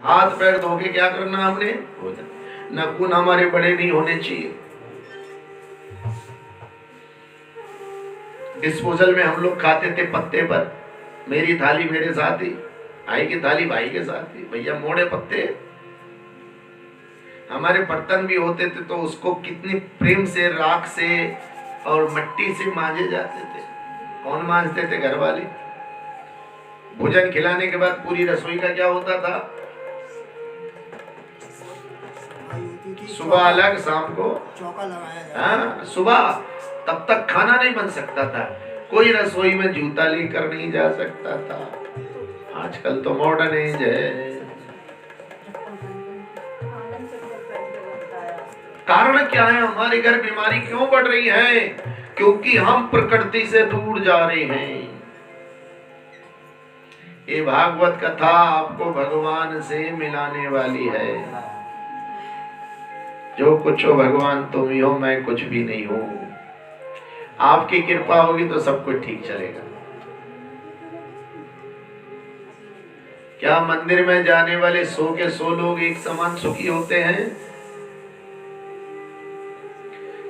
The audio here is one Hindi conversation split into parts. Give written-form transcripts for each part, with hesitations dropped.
हाथ पैर धो के क्या करना हमने? भोजन। नाखून हमारे बड़े नहीं होने चाहिए। डिस्पोजल में हम लोग खाते थे पत्ते पर, मेरी थाली मेरे साथ ही, भाई की थाली भाई के साथ ही। भैया मोड़े पत्ते। हमारे बर्तन भी होते थे तो उसको कितनी प्रेम से, राख से और मिट्टी से मांजे जाते थे। कौन मांजते थे? घर वाले। भोजन खिलाने के बाद पूरी रसोई का क्या होता था? सुबह अलग, शाम को चौका लगाया जाता। हाँ, सुबह तब तक खाना नहीं बन सकता था, कोई रसोई में जूता लेकर नहीं जा सकता था। आजकल तो मॉडर्न एज है। कारण क्या है? हमारे घर बीमारी क्यों बढ़ रही है? क्योंकि हम प्रकृति से दूर जा रहे हैं। ये भागवत कथा आपको भगवान से मिलाने वाली है। जो कुछ हो भगवान तुम ही हो, मैं कुछ भी नहीं हूं। आपकी कृपा होगी तो सब कुछ ठीक चलेगा। क्या मंदिर में जाने वाले 100 के 100 लोग एक समान सुखी होते हैं?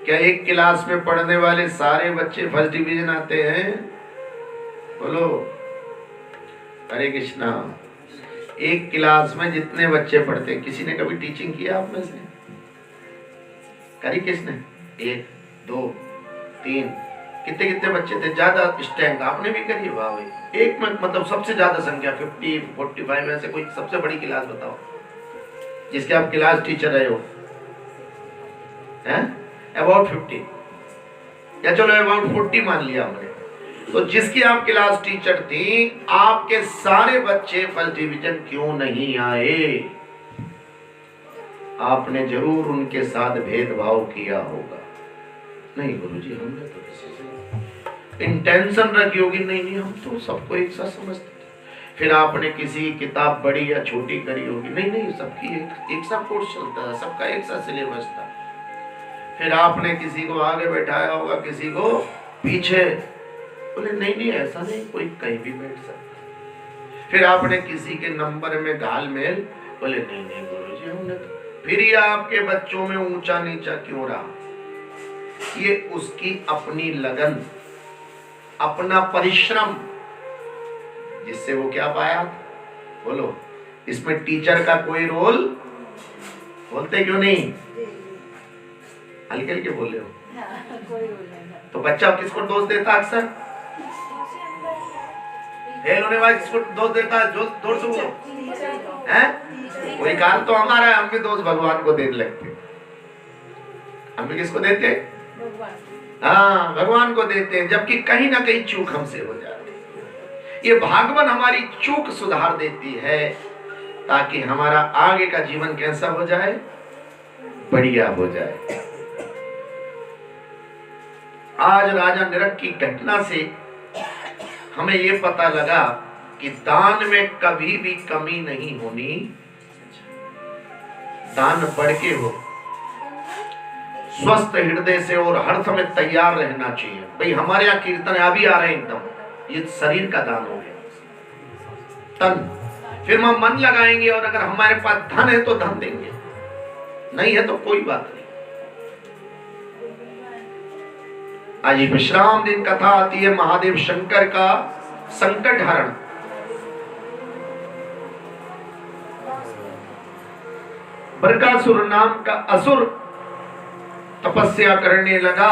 क्या एक क्लास में पढ़ने वाले सारे बच्चे फर्स्ट डिवीजन आते हैं? बोलो हरे कृष्णा। एक क्लास में जितने बच्चे पढ़ते, किसी ने कभी टीचिंग किया आप में से? करी किसने? 1 2 3 कितने कितने बच्चे थे? ज्यादा स्ट्रेंथ आपने भी करी? वाह भाई। एक में मतलब सबसे ज्यादा संख्या 50 45 में से कोई सबसे बड़ी क्लास बताओ जिसके आप क्लास टीचर रहे हो? हैं? अबाउट 50 या चलो अबाउट 40 मान लिया हमने। तो जिसकी आप क्लास टीचर थी, आपके सारे बच्चे फर्स्ट डिवीजन क्यों नहीं आए? आपने जरूर उनके साथ भेदभाव किया होगा। नहीं गुरुजी, हमने तो किसी से इंटेंशन रखी होगी। नहीं, हम तो सबको एक साथ समझते थे। फिर आपने किसी किताब बड़ी या छोटी करी होगी। नहीं, सबकी एक साथ कोर्स चलता था, सबका एक साथ सिलेबस था। फिर आपने किसी को आगे बैठाया होगा, किसी को पीछे। बोले नहीं, ऐसा नहीं, कोई कहीं भी बैठ सकता। फिर आपने किसी के नंबर में घालमेल। बोले नहीं गुरुजी, हमने तो। फिर ये आपके बच्चों में ऊंचा नीचा क्यों रहा? ये उसकी अपनी लगन, अपना परिश्रम, जिससे वो क्या पाया? बोलो, इसमें टीचर का कोई रोल? बोलते क्यों नहीं? हल्के हल्के बोल रहे हो। तो बच्चा किसको दोष देता? अक्सर फेल होने वाले किसको दोष देता है? जो जोर से बोलो हैं। कोई कारण तो हमारा है, हम भी दोष भगवान को देने लगते। हम भी किसको देते? हाँ, भगवान को देते हैं, जबकि कहीं ना कहीं चूक हमसे हो जाती है। ये भागवत हमारी चूक सुधार देती है ताकि हमारा आगे का जीवन कैसा हो जाए? बढ़िया हो जाए। आज राजा नरक की घटना से हमें ये पता लगा कि दान में कभी भी कमी नहीं होनी। दान बढ़ के हो, स्वस्थ हृदय से और हर समय तैयार रहना चाहिए। भाई हमारे यहाँ कीर्तन अभी आ रहे हैं एकदम, ये शरीर का दान हो गया, तन। फिर हम मन लगाएंगे और अगर हमारे पास धन है तो धन देंगे, नहीं है तो कोई बात नहीं। आज विश्राम दिन कथा आती है महादेव शंकर का संकट हरण। बरकासुर नाम का असुर तपस्या करने लगा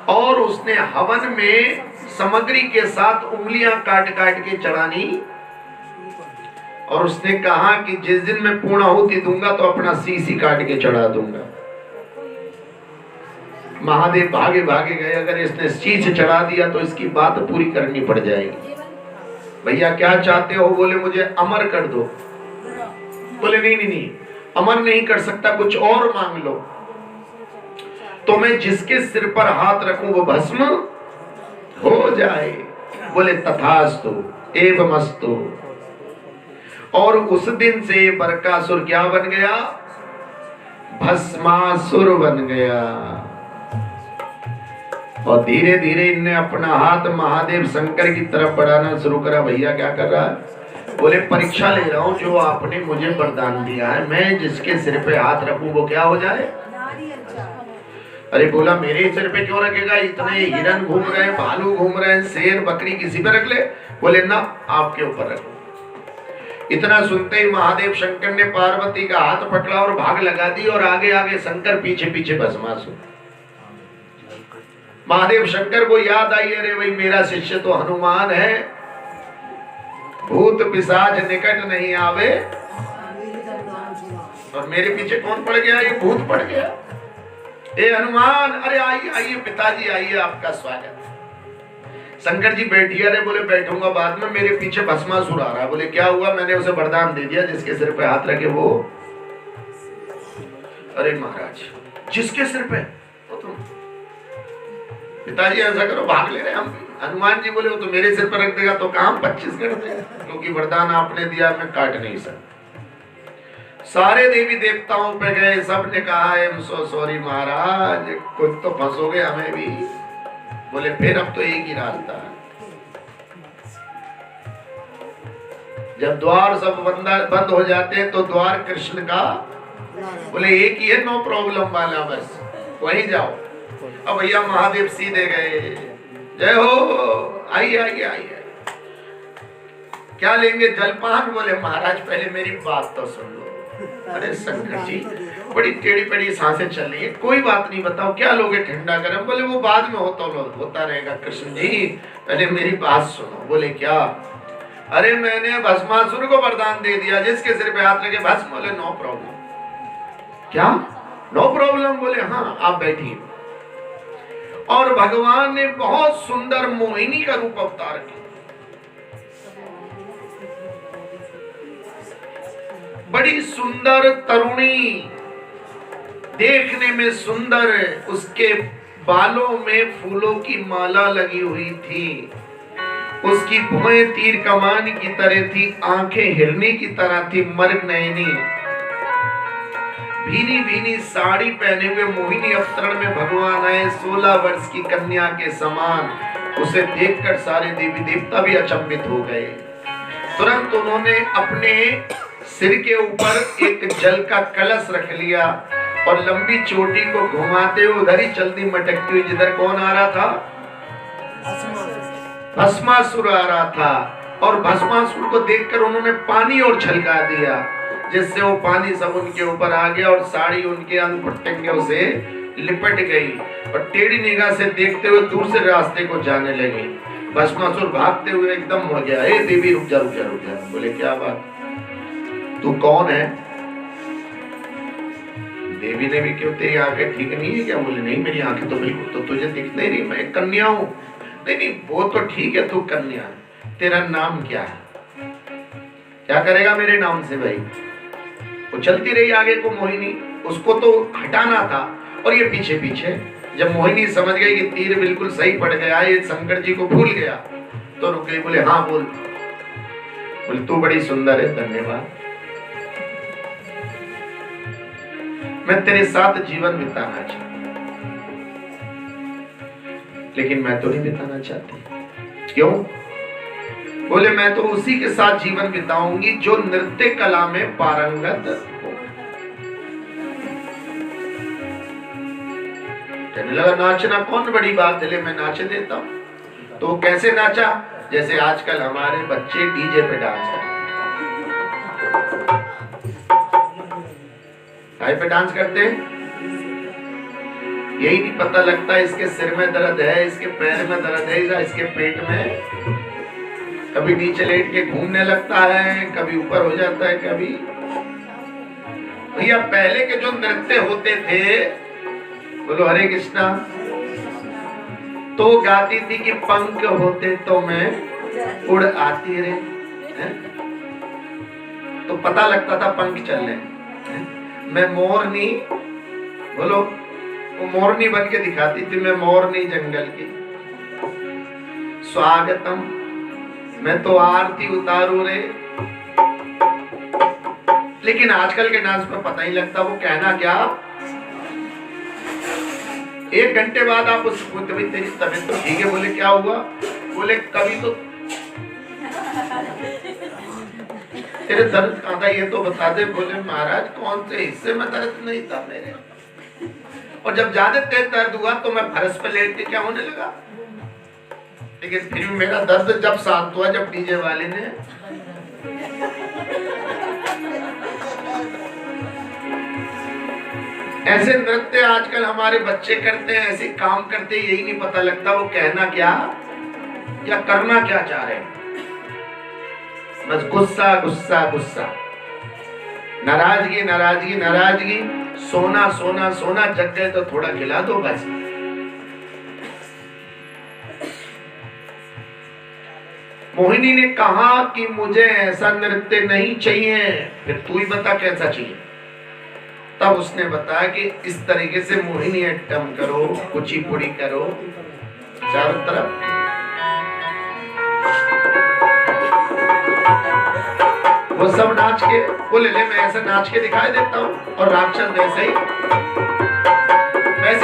और उसने हवन में सामग्री के साथ उंगलियां काट काट के चढ़ानी, और उसने कहा कि जिस दिन मैं पूर्णाहुति दूंगा तो अपना शीश ही काट के चढ़ा दूंगा। महादेव भागे भागे गए, अगर इसने शीश चढ़ा दिया तो इसकी बात पूरी करनी पड़ जाएगी। भैया क्या चाहते हो? बोले मुझे अमर कर दो। बोले नहीं, अमर नहीं कर सकता, कुछ और मांग लो। तो मैं जिसके सिर पर हाथ रखूं वो भस्म हो जाए। बोले तथास्तु एवमस्तु। और उस दिन से बरकासुर क्या बन गया? भस्मासुर बन गया। और धीरे धीरे इनने अपना हाथ महादेव शंकर की तरफ बढ़ाना शुरू करा। भैया क्या कर रहा है? बोले परीक्षा ले रहा हूं, जो आपने मुझे वरदान दिया है, मैं जिसके सिर पे हाथ रखूं वो क्या हो जाए? अरे बोला मेरे सिर पे क्यों रखेगा? इतने हिरन घूम रहे हैं, भालू घूम रहे हैं, शेर बकरी किसी पे रख ले? बोले ना, आपके ऊपर रखो। इतना सुनते ही महादेव शंकर ने पार्वती का हाथ पकड़ा और भाग लगा दी, और आगे आगे शंकर पीछे पीछे भस्मासुर। महादेव शंकर को याद आई, अरे भाई मेरा शिष्य तो हनुमान है, भूत पिशाच निकट नहीं आवे, और मेरे पीछे कौन पड़ गया? ये भूत पड़ गया। ए हनुमान, अरे आइए आइए पिताजी आइए, आपका स्वागत। शंकर जी बैठिए। अरे बोले बैठूंगा बाद में, मेरे पीछे भस्मासुर आ रहा है। बोले क्या हुआ? मैंने उसे वरदान दे दिया, जिसके सिर पे हाथ रखे वो। अरे महाराज जिसके सिर पे वो तुम? पिताजी ऐसा करो, भाग ले रहे हम। हनुमान जी बोले वो तो मेरे सिर पर रख देगा तो काम 25 कर देगा, क्योंकि वरदान आपने दिया, मैं काट नहीं सकता। सारे देवी देवताओं पे गए, सब ने कहा आई एम सो सॉरी महाराज, कुछ तो फंसोगे हमें भी। बोले फिर अब तो एक ही रास्ता है, जब द्वार सब बंद हो जाते हैं तो द्वार कृष्ण का, बोले एक ही है, नो प्रॉब्लम वाला, बस वहीं जाओ। अब भैया महादेव सीधे गए, जय हो, आइए आइए आइए, क्या लेंगे? जलपान। बोले महाराज पहले मेरी बात तो सुन लो। अरे शंकर जी बड़ी टेढ़ी पेढ़ी सांसें चल रही है, कोई बात नहीं, बताओ क्या लोगे ठंडा गरम? बोले वो बाद में होता रहेगा कृष्ण जी, पहले मेरी बात सुनो। बोले क्या? अरे मैंने भस्मासुर को वरदान दे दिया, जिसके सिर पे हाथ रखे भस्म। बोले नो प्रॉब्लम। क्या नो प्रॉब्लम? बोले हाँ आप बैठिए। और भगवान ने बहुत सुंदर मोहिनी का रूप अवतार किया, बड़ी सुंदर तरुणी, देखने में सुंदर, उसके बालों में फूलों की माला लगी हुई थी, उसकी भुएं तीर कमान की तरह थी, आंखें हिरनी की तरह थी, मर्ग नयनी, भीनी भीनी साड़ी पहने हुए मोहिनी अवतरण में भगवान आए, 16 वर्ष की कन्या के समान। उसे देखकर सारे देवी देवता भी अचंभित हो गए। तुरंत उन्होंने अपने सिर के ऊपर एक जल का कलश रख लिया और लंबी चोटी को घुमाते हुए उधर ही चलती मटकती हुई, जिधर कौन आ रहा था? भस्मासुर आ रहा था। और भस्मासुर को देखकर उन्होंने पानी और छलका दिया, जिससे वो पानी सब उनके ऊपर आ गया और साड़ी उनके अंग पट्टंगे से लिपट गई, और टेढ़ी निगाह से देखते हुए दूसरे रास्ते को जाने लगी। भस्मासुर भागते हुए एकदम मुड़ गया। हे देवी रुक जा रुक जा रुक जा। बोले क्या बात, तू कौन है? देवी ने भी, क्यों तेरी आंखें ठीक नहीं है क्या? बोले नहीं मेरी आंखें तो बिल्कुल, तो तुझे दिखते नहीं, मैं कन्या हूं। नहीं नहीं वो तो ठीक है, तू कन्या, तेरा नाम क्या है? क्या करेगा मेरे नाम से भाई? वो चलती रही आगे को मोहिनी, उसको तो हटाना था, और ये पीछे पीछे। जब मोहिनी समझ गई कि तीर बिल्कुल सही पड़ गया, ये शंकर जी को भूल गया, तो रुक गई। बोले हाँ बोल। बोले तू बड़ी सुंदर है, धन्यवाद, मैं तेरे साथ जीवन बिताना चाहती, लेकिन मैं तो नहीं बिताना चाहती। क्यों? बोले मैं तो उसी के साथ जीवन बिताऊंगी जो नृत्य कला में पारंगत हो। कहने लगा नाचना कौन बड़ी बात है, मैं नाच देता हूं। तो कैसे नाचा? जैसे आजकल हमारे बच्चे डीजे पे डांस करते, काय पे डांस करते हैं? यही नहीं पता लगता इसके सिर में दर्द है, इसके पैर में दर्द है, या इसके पेट में। कभी नीचे लेट के घूमने लगता है, कभी ऊपर हो जाता है, कभी। भैया पहले के जो नृत्य होते थे, बोलो हरे कृष्णा, तो गाती थी कि पंख होते तो मैं उड़ आती रे, तो पता लगता था पंख चल रहे। मैं मोरनी, बोलो वो मोरनी बन के दिखाती थी, मैं मोरनी जंगल की, स्वागतम, मैं तो आरती उतारू रे। लेकिन आजकल के डांस में पता ही लगता वो कहना क्या। 1 घंटे बाद आप उसको, कभी तेरी तबीयत तो ठीक है? बोले क्या हुआ? बोले कभी तो तेरे दर्द कहाँ था ये तो बता दे। बोले महाराज कौन से हिस्से में दर्द नहीं था मेरे, और जब ज्यादा तेज दर्द हुआ तो मैं फर्श पे लेट के क्या होने लगा। लेकिन फिर भी मेरा दर्द जब शांत हुआ जब डीजे वाले ने ऐसे नृत्य आजकल हमारे बच्चे करते हैं, ऐसे काम करते हैं, यही नहीं पता लगता वो कहना क्या या करना क्या चाह रहे हैं। बस गुस्सा गुस्सा गुस्सा, नाराजगी नाराजगी नाराजगी, सोना सोना सोना, जग गए तो थोड़ा खिला दो बस। मोहिनी ने कहा कि मुझे ऐसा नृत्य नहीं चाहिए, फिर तू ही बता कैसा चाहिए। तब उसने बताया कि इस तरीके से मोहिनी अट्टम करो, कुचिपुड़ी करो, चारों तरफ वो सब नाच के, बोले ले मैं ऐसे नाच के दिखाई देता हूँ, और राक्षस वैसे ही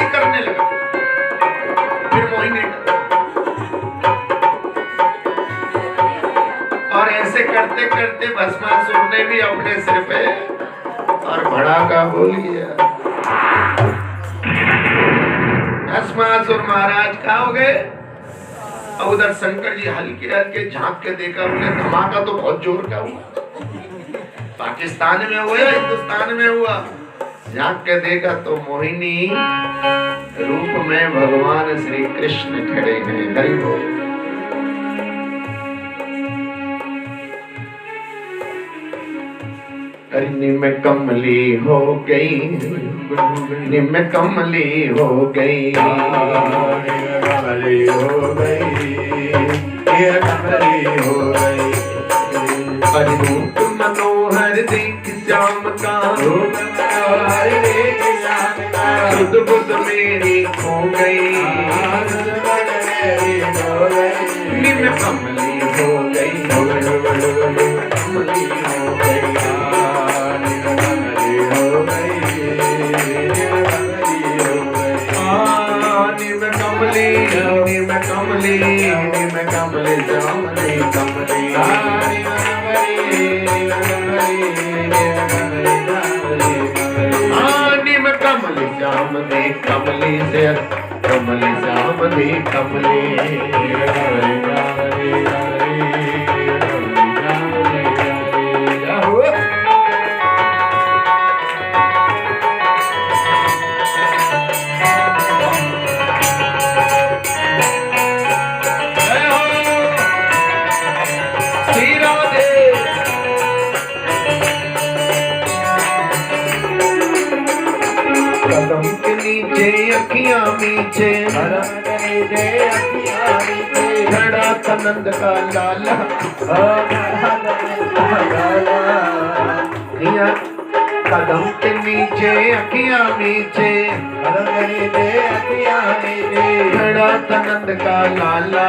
करने लगा। फिर मोहिनी और ऐसे करते करते भस्मासुर ने भी अपने सिर पे और भड़ाका बोल गया। भस्मासुर महाराज कहाँ हो गए। अब उधर शंकर जी हल्के हल्के झांक के देखा, उन्हें धमाका तो बहुत जोर का हुआ, पाकिस्तान में हुआ या हिंदुस्तान में हुआ। झांक के देखा तो मोहिनी रूप में भगवान श्री कृष्ण खड़े हैं। हरि बोल। निम कमली हो गई, निम कमली हो गई, कमली हो गई, कमली हो गई। अरे रूप मनोहर देख श्याम का, रूप मनोहर देख श्याम का, सुध बुध मेरी खो गई, निम कमली हो गई, कमली हो गई, निम कमली, निम कमली जामनी कमली, निम कमली जामनी कमली से, कमली जामनी कमली। कदम के नीचे अखियां मीचे, खड़ा कनंद का लाला, कदम के नीचे अखियां मीचे, खड़ा कनंद का लाला,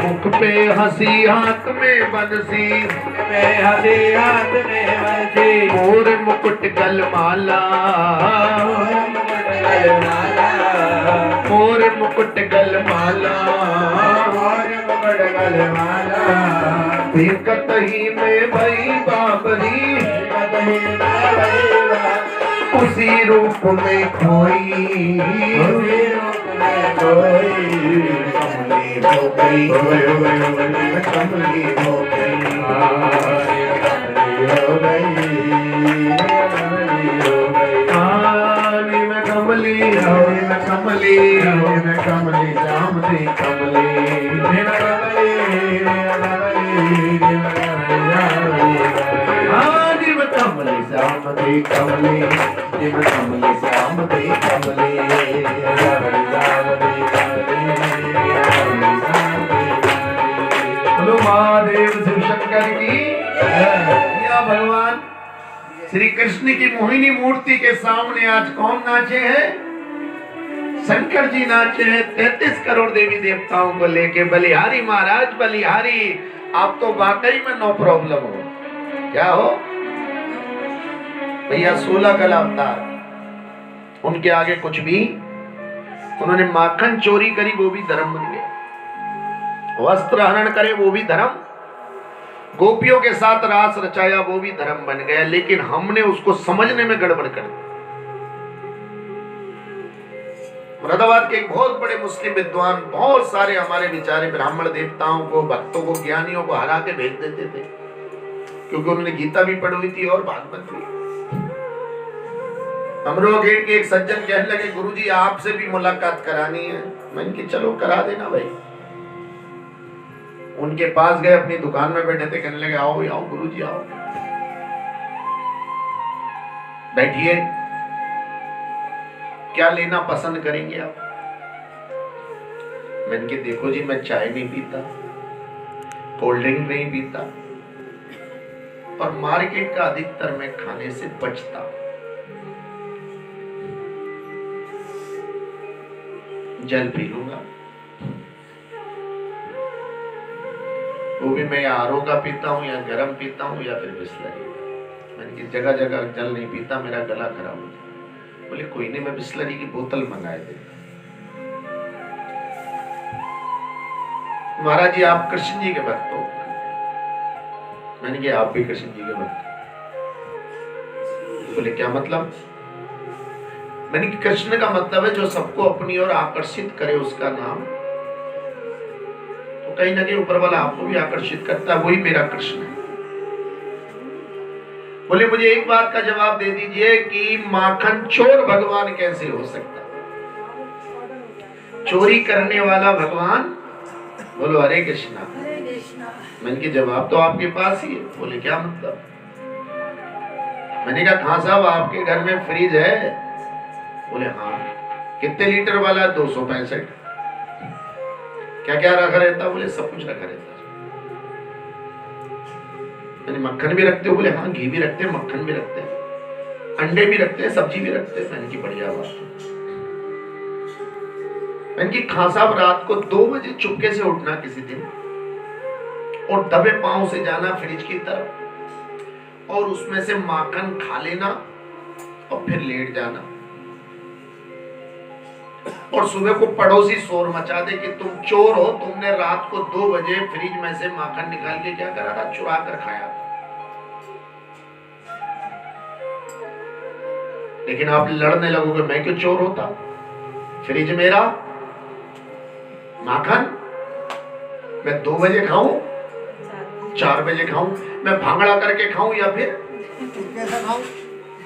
मुख पे हंसी हाथ में बंसी, हंसी हाथ में बंसी, मोर मुकुट गलमाला, मोर मुकुट गलमाला, देखत ही में भई बाबरी, उसी रूप में खोई, कमली हो गई, कमली हो गई, हो गई, निम कमली, निम कमली, निम कमली जामनी कमली, निम कमली, निम कमली जामनी कमली, निम कमली जामनी कमली, महादेव शिव शंकर की। या भगवान श्री कृष्ण की मोहिनी मूर्ति के सामने आज कौन नाचे हैं? शंकर जी नाचे हैं 33 करोड़ देवी देवताओं को लेके। बलिहारी महाराज बलिहारी, आप तो वाकई में नो प्रॉब्लम हो। क्या हो भैया? 16 कला अवतार, उनके आगे कुछ भी। उन्होंने माखन चोरी करी, वो भी धर्म बन गया। वस्त्र हरण करे वो भी धर्म, गोपियों के साथ रास रचाया वो भी धर्म बन गया, लेकिन हमने उसको समझने में गड़बड़ कर दी। मुरादाबाद के एक बहुत बड़े मुस्लिम विद्वान बहुत सारे हमारे बेचारे ब्राह्मण देवताओं को, भक्तों को, ज्ञानियों को हरा के भेज देते थे, क्योंकि उन्होंने गीता भी पढ़ी हुई थी और भागवत भी। अमरोह गेट के एक सज्जन कहने लगे, गुरुजी आपसे भी मुलाकात करानी है। मैंने कि चलो करा देना भाई। उनके पास गए, अपनी दुकान में बैठे थे, कहने लगे आओ आओ गुरुजी आओ, बैठिए, क्या लेना पसंद करेंगे आप? मैंने कि देखो जी मैं चाय नहीं पीता, कोल्ड ड्रिंक नहीं पीता, और मार्केट का अधिकतर मैं खाने से बचता। जल पी लूंगा, वो भी मैं आरओ का पीता हूँ या गर्म पीता हूँ या फिर बिस्लरी। मैंने कि जगह जगह जल नहीं पीता, मेरा गला खराब हो जाए। बोले कोई नहीं, मैं बिस्लरी की बोतल मंगाए दे। महाराज जी आप कृष्ण जी के भक्त हो? मैंने कहा आप भी कृष्ण जी के भक्त। बोले क्या मतलब? मैंने कहा कृष्ण का मतलब है जो सबको अपनी ओर आकर्षित करे उसका नाम। तो कहीं ना कहीं ऊपर वाला आपको भी आकर्षित करता है, वही मेरा कृष्ण है। बोले मुझे एक बात का जवाब दे दीजिए कि माखन चोर भगवान कैसे हो सकता? चोरी करने वाला भगवान? बोलो हरे कृष्णा। मैंने कहा जवाब तो आपके पास ही है। बोले क्या मतलब? मैंने कहा हाँ साहब आपके घर में फ्रिज है? बोले हाँ। कितने लीटर वाला? 265। क्या क्या रखा रहता? बोले सब कुछ रखा रहता। मैंने मक्खन भी रखते हो? बोले हाँ घी भी रखते हैं, मक्खन भी रखते हैं, अंडे भी रखते हैं, सब्जी भी रखते हैं। मैंने की बढ़िया बात। मैंने की खां साहब रात को 2 बजे चुपके से उठना किसी दिन और दबे पांव से जाना फ्रिज की तरफ और उसमें से माखन खा लेना और फिर लेट जाना, और सुबह को पड़ोसी शोर मचा दे कि तुम चोर हो, तुमने रात को 2 बजे फ्रिज में से माखन निकाल के क्या करा था? चुरा कर खाया था। लेकिन आप लड़ने लगोगे मैं क्यों चोर होता? फ्रिज मेरा, माखन मैं 2 बजे खाऊं, 4 बजे खाऊं, मैं भांगड़ा करके खाऊं या फिर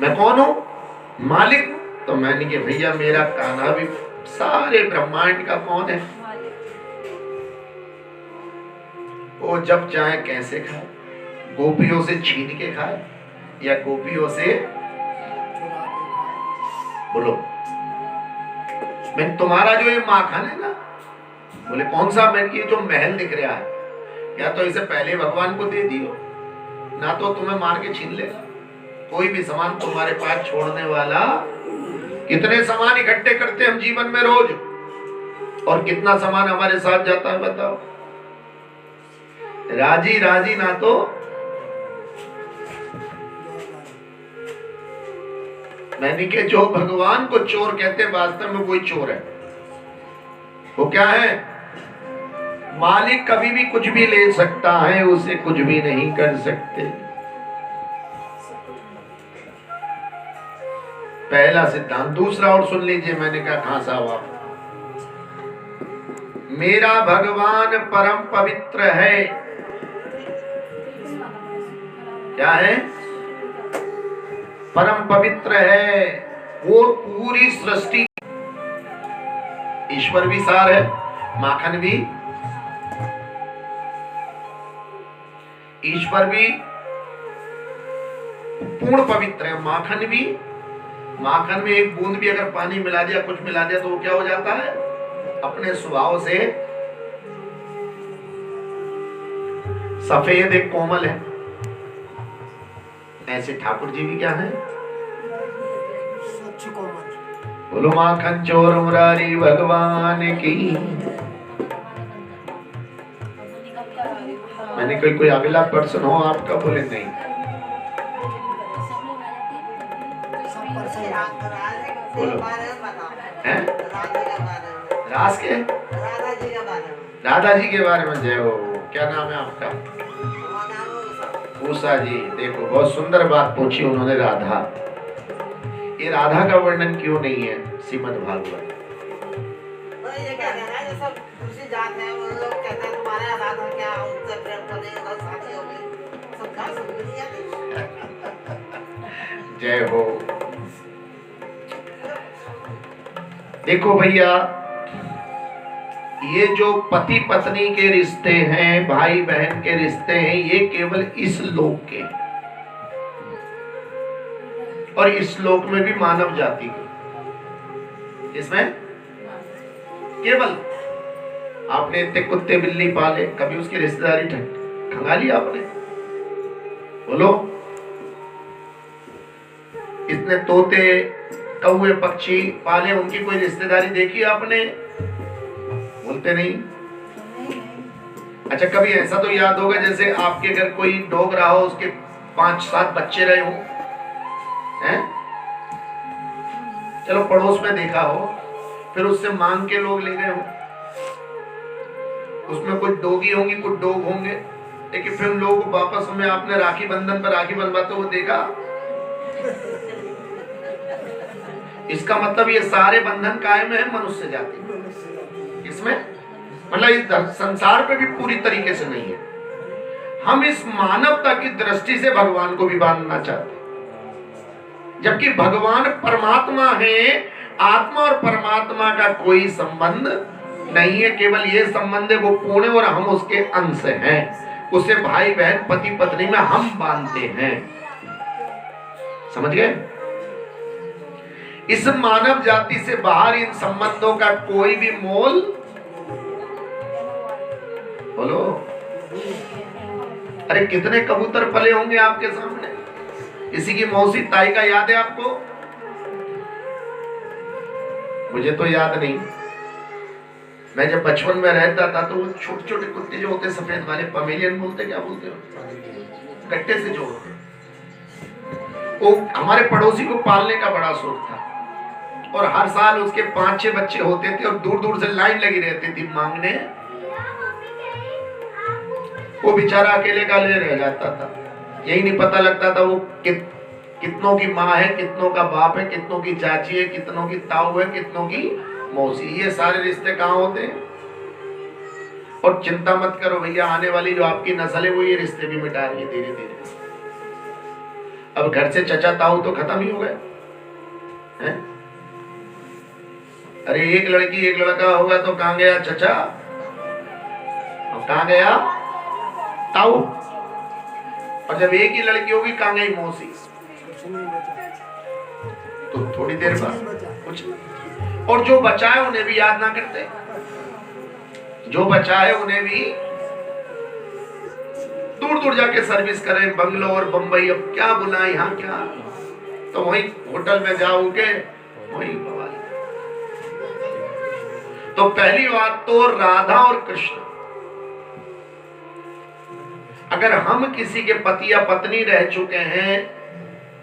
मैं कौन हूं? मालिक। तो मैंने कि भैया मेरा कान्हा भी सारे ब्रह्मांड का कौन है? वो जब चाहे कैसे खाए, गोपियों से छीन के खाए या गोपियों से, बोलो मैं तुम्हारा जो ये माखन है ना, बोले कौन सा? मैंने कि जो महल दिख रहा है, या तो इसे पहले भगवान को दे दियो, ना तो तुम्हें मार के छीन लेगा। कोई भी सामान तुम्हारे पास छोड़ने वाला। कितने सामान इकट्ठे करते हम जीवन में रोज, और कितना सामान हमारे साथ जाता है बताओ? राजी राजी ना तो। मैंने कि जो भगवान को चोर कहते हैं वास्तव में वही चोर है। वो क्या है? मालिक कभी भी कुछ भी ले सकता है, उसे कुछ भी नहीं कर सकते। पहला सिद्धांत। दूसरा और सुन लीजिए, मैंने कहा कहां साहब आप, मेरा भगवान परम पवित्र है। क्या है? परम पवित्र है। वो पूरी सृष्टि, ईश्वर भी सार है, माखन भी, ईश्वर भी पूर्ण पवित्र है, माखन भी। माखन में एक बूंद भी अगर पानी मिला दिया, कुछ मिला दिया, तो वो क्या हो जाता है? अपने स्वभाव से सफेद एक कोमल है। ऐसे ठाकुर जी भी क्या है? बोलो माखन चोर मुरारी भगवान की। मैंने कोई अगला पर्सन हो आपका? बोले नहीं। बोलो हैं? रास के? राधा जी के बारे में जय हो। क्या नाम है आपका? उषा जी। देखो बहुत सुंदर बात पूछी उन्होंने। राधा, ये राधा का वर्णन क्यों नहीं है श्रीमद् भागवत? ये क्या कहना है, जो सब दूसरी जात है वो लोग कहते हैं तुम्हारे राधा क्या उनसे प्रेम करने का साथी हो गई, सब क्या समझ नहीं आती। जय हो। देखो भैया, ये जो पति पत्नी के रिश्ते हैं, भाई बहन के रिश्ते हैं, ये केवल इस लोक के, और इस लोक में भी मानव जाति के। इसमें केवल आपने इतने कुत्ते बिल्ली पाले, कभी उसकी रिश्तेदारी खंगा ली आपने? बोलो। इतने तोते कौवे पक्षी पाले, उनकी कोई रिश्तेदारी देखी आपने? बोलते नहीं। अच्छा, कभी ऐसा तो याद होगा जैसे आपके घर कोई डॉग रहा हो, उसके 5-7 बच्चे रहे हो, हैं? चलो पड़ोस में देखा हो, फिर उससे मांग के लोग ले गए हो, उसमें कुछ डॉगी होंगी, कुछ डॉग होंगे, लेकिन फिर लोग वापस में आपने राखी बंधन पर राखी बनवाते हुए देखा। इसका मतलब ये सारे बंधन कायम है मनुष्य जाति इसमें, मतलब इस संसार पे भी पूरी तरीके से नहीं है। हम इस मानवता की दृष्टि से भगवान को भी बांधना चाहते हैं, जबकि भगवान परमात्मा है। आत्मा और परमात्मा का कोई संबंध नहीं है, केवल ये संबंध है वो पूर्ण और हम उसके अंश हैं। उसे भाई बहन पति पत्नी में हम बांधते हैं। समझ गए? इस मानव जाति से बाहर इन संबंधों का कोई भी मोल, बोलो, अरे कितने कबूतर पले होंगे आपके सामने। किसी की मौसी ताई का याद है आपको? मुझे तो याद नहीं। मैं जब बचपन में रहता था तो वो छोटे छोटे कुत्ते जो होते सफेद वाले, पमेलियन बोलते, क्या बोलते हो, गट्टे से जो होते, वो हमारे पड़ोसी को पालने का बड़ा शौक था, और हर साल उसके 5-6 बच्चे होते थे और दूर दूर से लाइन लगी रहती थी मांगने। वो बेचारा अकेले का ले रह जाता था, यही नहीं पता लगता था वो कितनों की माँ है, कितनों का बाप है, कितनों की चाची है, कितनों की ताऊ है, कितनों की मौसी। ये सारे रिश्ते कहाँ होते हैं? और चिंता मत करो भैया, आने वाली जो आपकी नस्ल है वो ये रिश्ते भी मिटा रही है धीरे धीरे। अब घर से चचा ताऊ तो खत्म ही हो गए हैं? अरे एक लड़की एक लड़का होगा तो कहाँ गया चचा, कहाँ गया ताऊ, और जब एक ही लड़की होगी कहाँ गई मौसी। तो थोड़ी देर बाद कुछ, और जो बचा है उन्हें भी याद ना करते, जो बचा है उन्हें भी दूर दूर जाके सर्विस करें, बंगलोर बंबई, अब क्या बुलाएं, यहाँ क्या, तो वहीं होटल में जाओगे वहीं बवाल। तो पहली बात तो राधा और कृष्ण, अगर हम किसी के पति या पत्नी रह चुके हैं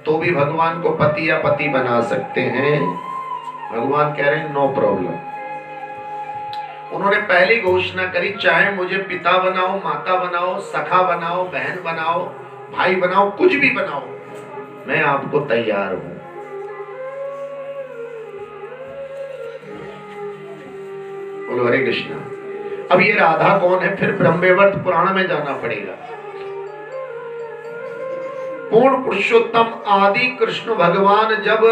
तो भी भगवान को पति या पति बना सकते हैं। भगवान कह रहे हैं नो प्रॉब्लम। उन्होंने पहली घोषणा करी, चाहे मुझे पिता बनाओ, माता बनाओ, सखा बनाओ, बहन बनाओ, भाई बनाओ, कुछ भी बनाओ, मैं आपको तैयार हूं। बोलो हरे कृष्णा। अब ये राधा कौन है? फिर ब्रह्मवैवर्त पुराण में जाना पड़ेगा। पूर्ण पुरुषोत्तम आदि कृष्ण भगवान जब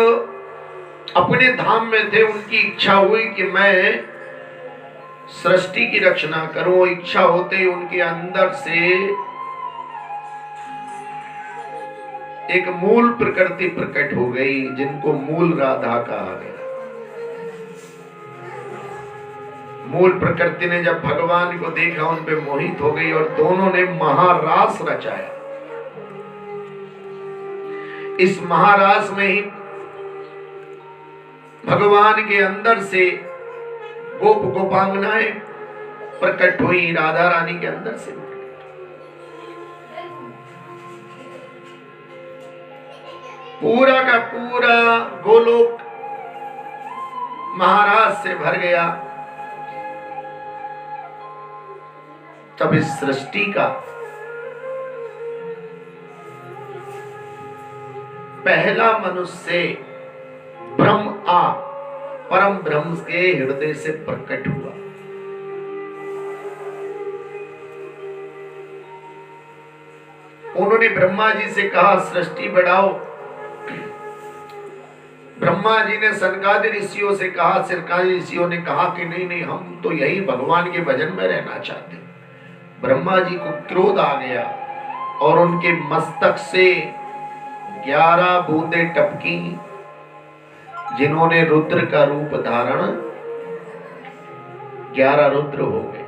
अपने धाम में थे, उनकी इच्छा हुई कि मैं सृष्टि की रचना करूं। इच्छा होते ही उनके अंदर से एक मूल प्रकृति प्रकट हो गई, जिनको मूल राधा कहा गया। मूल प्रकृति ने जब भगवान को देखा, उन पे मोहित हो गई और दोनों ने महारास रचाया। इस महारास में ही भगवान के अंदर से गोप गोपांगनाएं प्रकट हुई, राधा रानी के अंदर से। पूरा का पूरा गोलोक महाराज से भर गया। तब इस सृष्टि का पहला मनुष्य ब्रह्म परम ब्रह्म के हृदय से प्रकट हुआ। उन्होंने ब्रह्मा जी से कहा सृष्टि बढ़ाओ। ब्रह्मा जी ने सनकादि ऋषियों से कहा, सनकादि ऋषियों ने कहा कि नहीं नहीं, हम तो यही भगवान के भजन में रहना चाहते हैं। ब्रह्मा जी को क्रोध आ गया और उनके मस्तक से 11 बूंदें टपकी, जिन्होंने रुद्र का रूप धारण, 11 रुद्र हो गए।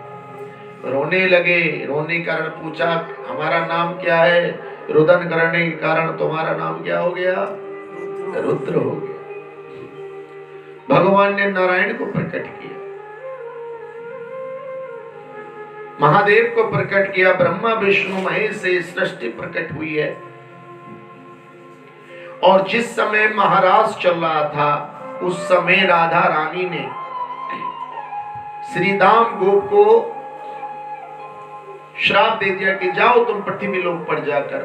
रोने लगे। रोने के कारण पूछा हमारा नाम क्या है? रुदन करने के कारण तुम्हारा नाम क्या हो गया? रुद्र हो गया। भगवान ने नारायण को प्रकट किया, महादेव को प्रकट किया। ब्रह्मा विष्णु महेश से सृष्टि प्रकट हुई है। और जिस समय महाराज चल रहा था उस समय राधा रानी ने श्री दाम गोप को श्राप दे दिया कि जाओ तुम पृथ्वी लोक पर जाकर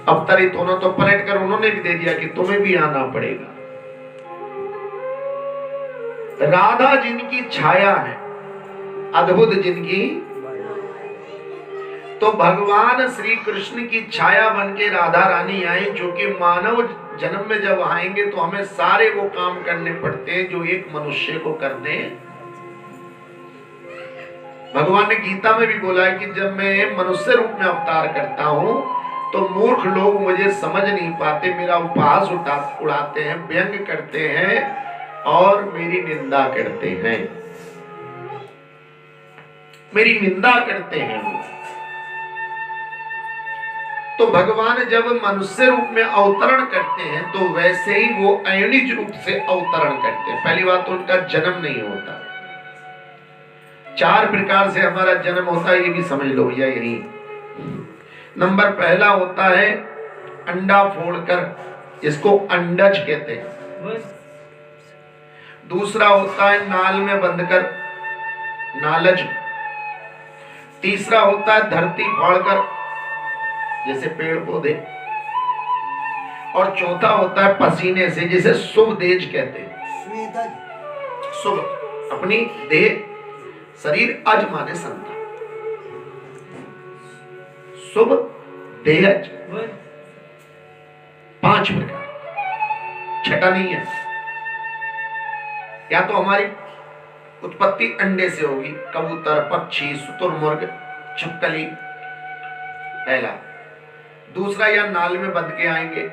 अवतरित होना। तो पलट कर उन्होंने भी दे दिया कि तुम्हें भी आना पड़ेगा। राधा जिनकी छाया है, अद्भुत जिनकी, तो भगवान श्री कृष्ण की छाया बन के राधा रानी आई, जो कि मानव जन्म में जब आएंगे तो हमें सारे वो काम करने पड़ते हैं जो एक मनुष्य को करने हैं। भगवान ने गीता में भी बोला है कि जब मैं मनुष्य रूप में अवतार करता हूं तो मूर्ख लोग मुझे समझ नहीं पाते, मेरा उपहास उड़ाते हैं, व्यंग करते हैं और मेरी निंदा करते हैं, मेरी निंदा करते हैं। तो भगवान जब मनुष्य रूप में अवतरण करते हैं तो वैसे ही वो अयनिज रूप से अवतरण करते हैं। पहली बात तो उनका जन्म नहीं होता। 4 प्रकार से हमारा जन्म होता है, ये भी समझ लो भैया। यही नंबर पहला होता है अंडा फोड़कर, इसको अंडज कहते हैं। दूसरा होता है नाल में बंधकर, नालज। तीसरा होता है धरती फाड़कर, जैसे पेड़ पौधे। और चौथा होता है पसीने से, जिसे शुभ देज कहते हैं। शुभ अपनी देह शरीर, अज माने संतान, शुभ देहज। 5 प्रकार, छठा नहीं है। या तो हमारी उत्पत्ति अंडे से होगी, कबूतर, पक्षी, शुतुरमुर्ग, छिपकली, पहला। दूसरा या नाल में बंध के आएंगे,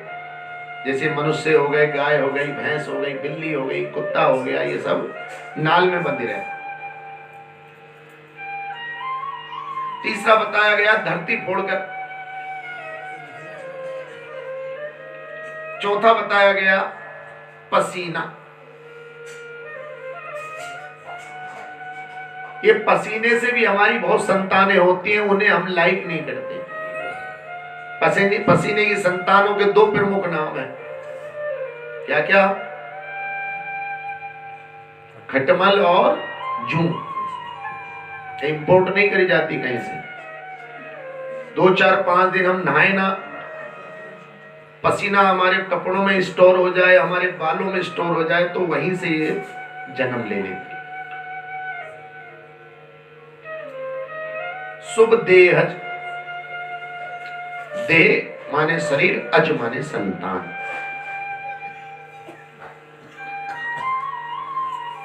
जैसे मनुष्य हो गए, गाय हो गई, भैंस हो गई, बिल्ली हो गई, कुत्ता हो गया, ये सब नाल में बंधे रहते। तीसरा बताया गया धरती फोड़कर। चौथा बताया गया पसीना। ये पसीने से भी हमारी बहुत संतानें होती हैं, उन्हें हम लाइक नहीं करते। पसीने की संतानों के 2 प्रमुख नाम हैं। क्या क्या? खटमल और जूं। इंपोर्ट नहीं करी जाती कहीं से। 2, 4, 5 दिन हम नहाए ना, पसीना हमारे कपड़ों में स्टोर हो जाए, हमारे बालों में स्टोर हो जाए, तो वहीं से ये जन्म ले लेती। शुभ देहज, देह माने शरीर, अज माने संतान।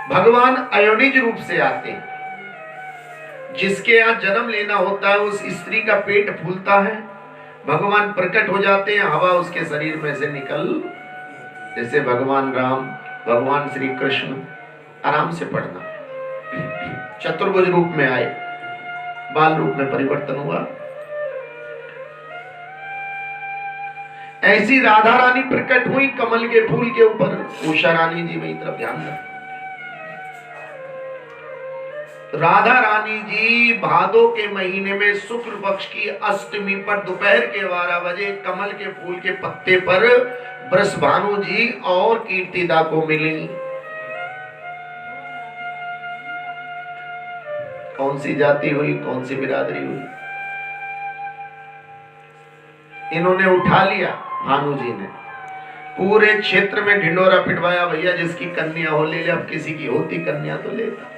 भगवान अयोनिज रूप से आते हैं। जिसके यहाँ जन्म लेना होता है उस स्त्री का पेट फूलता है, भगवान प्रकट हो जाते हैं, हवा उसके शरीर में से निकल, जैसे भगवान राम, भगवान श्री कृष्ण, आराम से पढ़ना, चतुर्भुज रूप में आए, बाल रूप में परिवर्तन हुआ। ऐसी राधा रानी प्रकट हुई कमल के फूल के ऊपर। उषा रानी जी मेरी तरफ ध्यान रखें। राधा रानी जी भादो के महीने में शुक्ल पक्ष की अष्टमी पर दोपहर के 12 बजे कमल के फूल के पत्ते पर वृषभानु जी और कीर्तिदा को मिली। कौन सी जाति हुई, कौन सी बिरादरी हुई। इन्होंने उठा लिया, भानु जी ने पूरे क्षेत्र में ढिंडोरा पिटवाया, भैया जिसकी कन्या हो ले ले, अब किसी की होती कन्या तो लेता।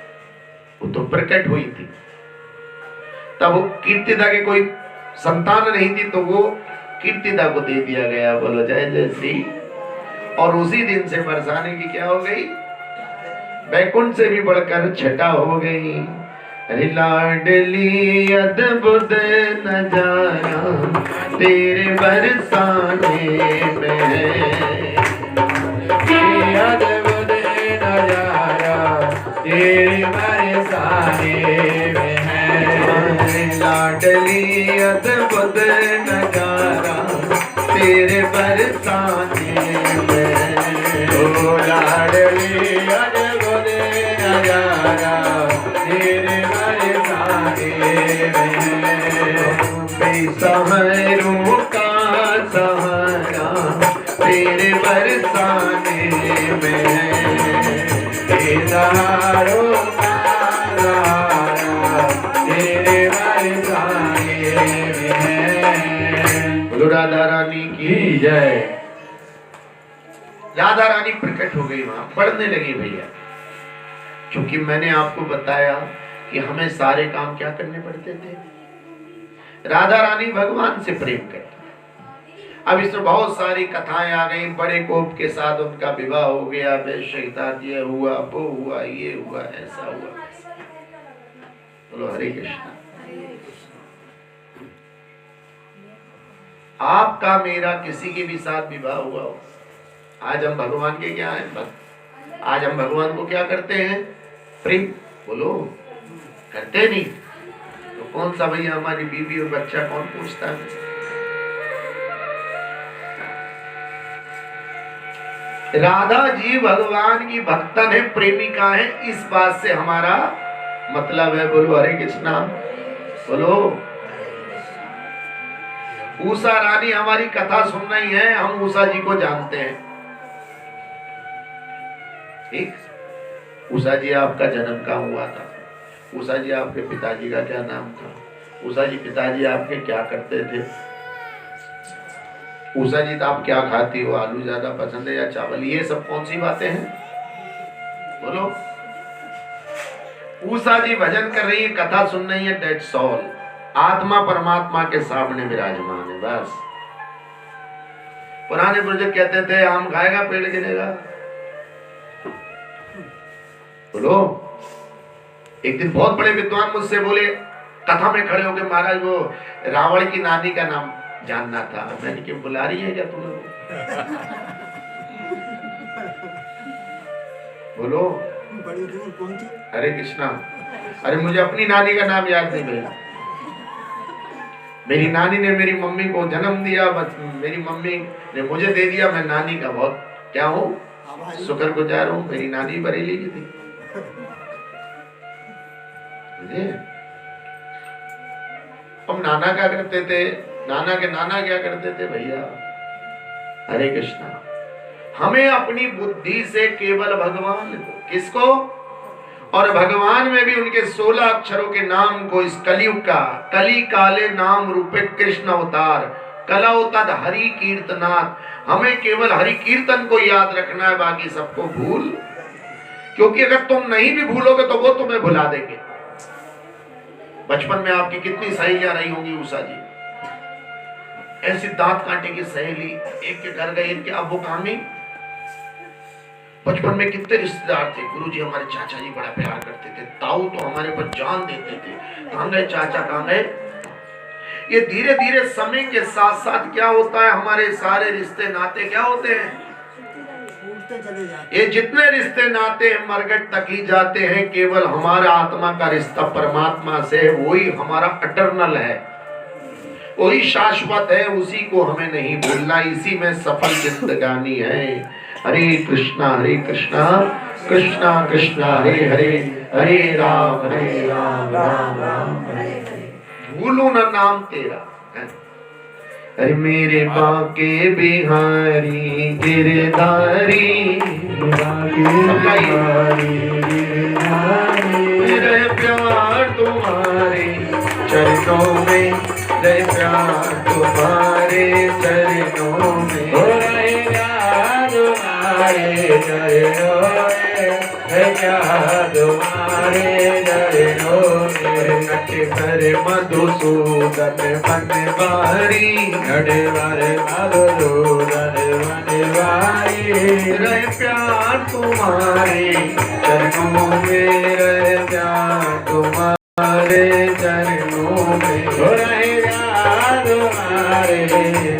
वो तो प्रकट हुई थी, तब वो कीर्तिदा के कोई संतान नहीं थी, तो वो कीर्तिदा को दे दिया गया। बोलो जय जय श्री। और उसी दिन से बरसाने की क्या हो गई, वैकुंठ से भी बढ़कर छटा हो गई। अरे लाडली अद्भुत नजारा तेरे बरसाने में है, अद्भुत नजारा तेरे बरसाने में है। लाडली अद्भुत नजारा तेरे बरसाने में, ओ लाडली अद्भुत नजारा तेरे बरसाने में। बेसहारों का सहारा तेरे बरसाने में है, बेसहारों का सहारा तेरे बरसाने में है। बोलो राधा रानी की जय। राधा रानी प्रकट हो गई, वहां पढ़ने लगी भैया। क्योंकि मैंने आपको बताया कि हमें सारे काम क्या करने पड़ते थे, राधा रानी भगवान से प्रेम करती। अब इसमें बहुत सारी कथाएं आ गई, बड़े कोप के साथ उनका विवाह हो गया, बेशकीदात ये हुआ, वो हुआ, ये हुआ, ऐसा हुआ। बोलो हरे कृष्णा। आपका मेरा किसी के भी साथ विवाह हुआ हो, आज हम भगवान के क्या हैं, आज हम भगवान को क्या करते हैं, प्रेम। बोलो करते नहीं तो कौन सा भैया हमारी बीवी और बच्चा कौन पूछता है। राधा जी भगवान की भक्तन है, प्रेमिका है, इस बात से हमारा मतलब है। बोलो हरे कृष्णा। बोलो उषा रानी हमारी कथा सुन रही है, हम उषा जी को जानते हैं। ठीक, उषा जी आपका जन्म कहाँ हुआ था, उषा जी आपके पिताजी का क्या नाम था, उषा जी पिताजी आपके क्या करते थे, उषा जी तो आप क्या खाती हो, आलू ज्यादा पसंद है या चावल, ये सब कौन सी बातें हैं। बोलो उषा जी भजन कर रही है, कथा सुन रही है, दैट्स ऑल। आत्मा परमात्मा के सामने विराजमान है, बस। पुराने बुजुर्ग कहते थे आम खाएगा पेड़ गिरेगा। बोलो एक दिन बहुत बड़े विद्वान मुझसे बोले, कथा में खड़े होकर, महाराज वो रावण की नानी का नाम जानना था। मैंने क्यों बुला रही है क्या तुम्हें। बोलो बड़ी दूर पहुंची। हरे कृष्णा। अरे मुझे अपनी नानी का नाम याद नहीं भैया। मेरी नानी ने मेरी मम्मी को जन्म दिया, बस मेरी मम्मी ने मुझे दे दिया। मैं नानी का बहुत क्या हूँ, शुक्रगुजार हूँ। मेरी नानी बरेली की थी। हम नाना क्या करते थे, नाना के नाना क्या करते थे भैया। हरे कृष्णा। हमें अपनी बुद्धि से केवल भगवान को, किसको, और भगवान में भी उनके 16 अक्षरों के नाम को, इस कलयुग का कली काले नाम रूपे कृष्ण अवतार कलाउतद हरि कीर्तनाथ, हमें केवल हरि कीर्तन को याद रखना है, बाकी सबको भूल। क्योंकि अगर तुम नहीं भी भूलोगे तो वो तुम्हें भुला देंगे। बचपन में आपकी कितनी सहेलियां रही होंगी उषा जी, ऐसी दांत कांटे की सहेली, एक के घर गए, इनके अब वो कहां गई। बचपन में कितने रिश्तेदार थे। गुरुजी हमारे चाचा जी बड़ा प्यार करते थे, ताऊ तो हमारे पर जान देते थे। कहां गए चाचा, कहां गए। ये धीरे धीरे समय के साथ साथ क्या होता है, हमारे सारे रिश्ते नाते क्या होते हैं, ये जितने रिश्ते नाते हैं मरगट तक ही जाते हैं। केवल हमारा आत्मा का रिश्ता परमात्मा से, वही हमारा अटर्नल है, वही शाश्वत है, उसी को हमें नहीं भूलना। इसी में सफल जिंदगानी है। हरे कृष्णा कृष्णा कृष्णा हरे हरे, हरे राम राम राम हरे हरे। भूलू ना नाम तेरा। अरे मेरे बाके बिहारी गिरधारी, मेरे प्यार तुम चरणों में रहे प्यार तुम्हारे चरणों में रहे प्यार तुम्हारे चरणों में, रहे प्यार तुम्हारे चरणों में। नट भर मधुसूदन बनवारी नट भर मधुसूदन बनवारी रहे प्यार तुम्हारे चरणों में रहे प्यार तुम्हारे चरणों में रहे प्यार तुम्हारे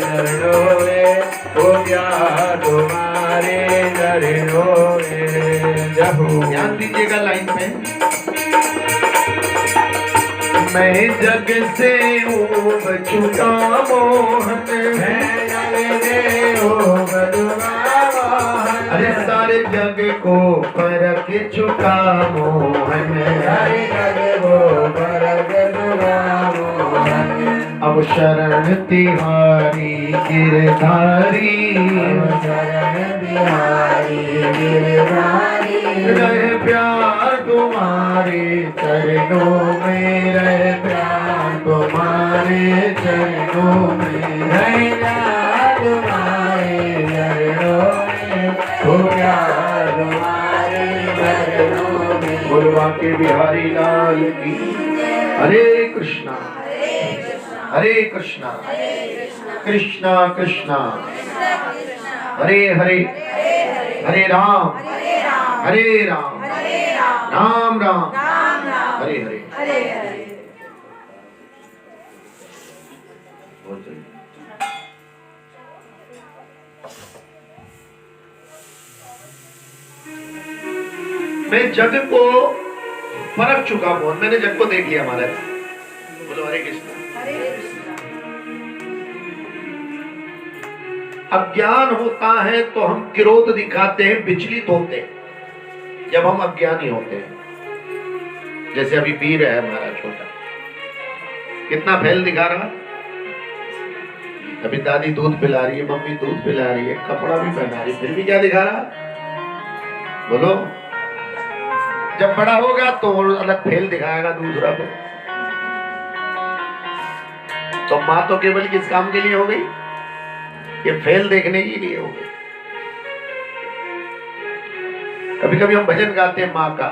चरणों में, ओ प्यार तुम्हारे चरणों में। ध्यान दीजिएगा लाइन पे। मैं जग से ऊब चुका मोहन मैं जग से ऊब चुका मोहन, अरे सारे जग को परख चुका मोहन सारे जग को परख चुका मोहन। अब शरण तिहारी गिरधारी शरण बिहारी गिरधारी रहे प्यार तुम्हारे चरणों में रहे प्यार तुम्हारे चरणों में रहे प्यार तुम्हारे चरणों में, ओ प्यार तुम्हारे चरणों में। बोलवा के बिहारी लाल की हरे कृष्णा हरे कृष्णा कृष्णा कृष्णा हरे हरे हरे राम राम राम हरे हरे। बहुत जल्दी। मैं जग को परख चुका हूं, मैंने जग को देख लिया महाराज। बोलो हरे कृष्ण। अज्ञान होता है तो हम क्रोध दिखाते हैं, विचलित होते हैं जब हम अज्ञानी होते हैं। जैसे अभी पी रहा है हमारा छोटा, कितना फैल दिखा रहा। अभी दादी दूध पिला रही है, मम्मी दूध पिला रही है, कपड़ा भी पहना रही है, फिर भी क्या दिखा रहा। बोलो, जब बड़ा होगा तो अलग फेल दिखाएगा दूसरा पे। तो माँ तो केवल किस काम के लिए हो गई? ये फेल देखने के लिए हो गई। कभी कभी हम भजन गाते हैं माँ का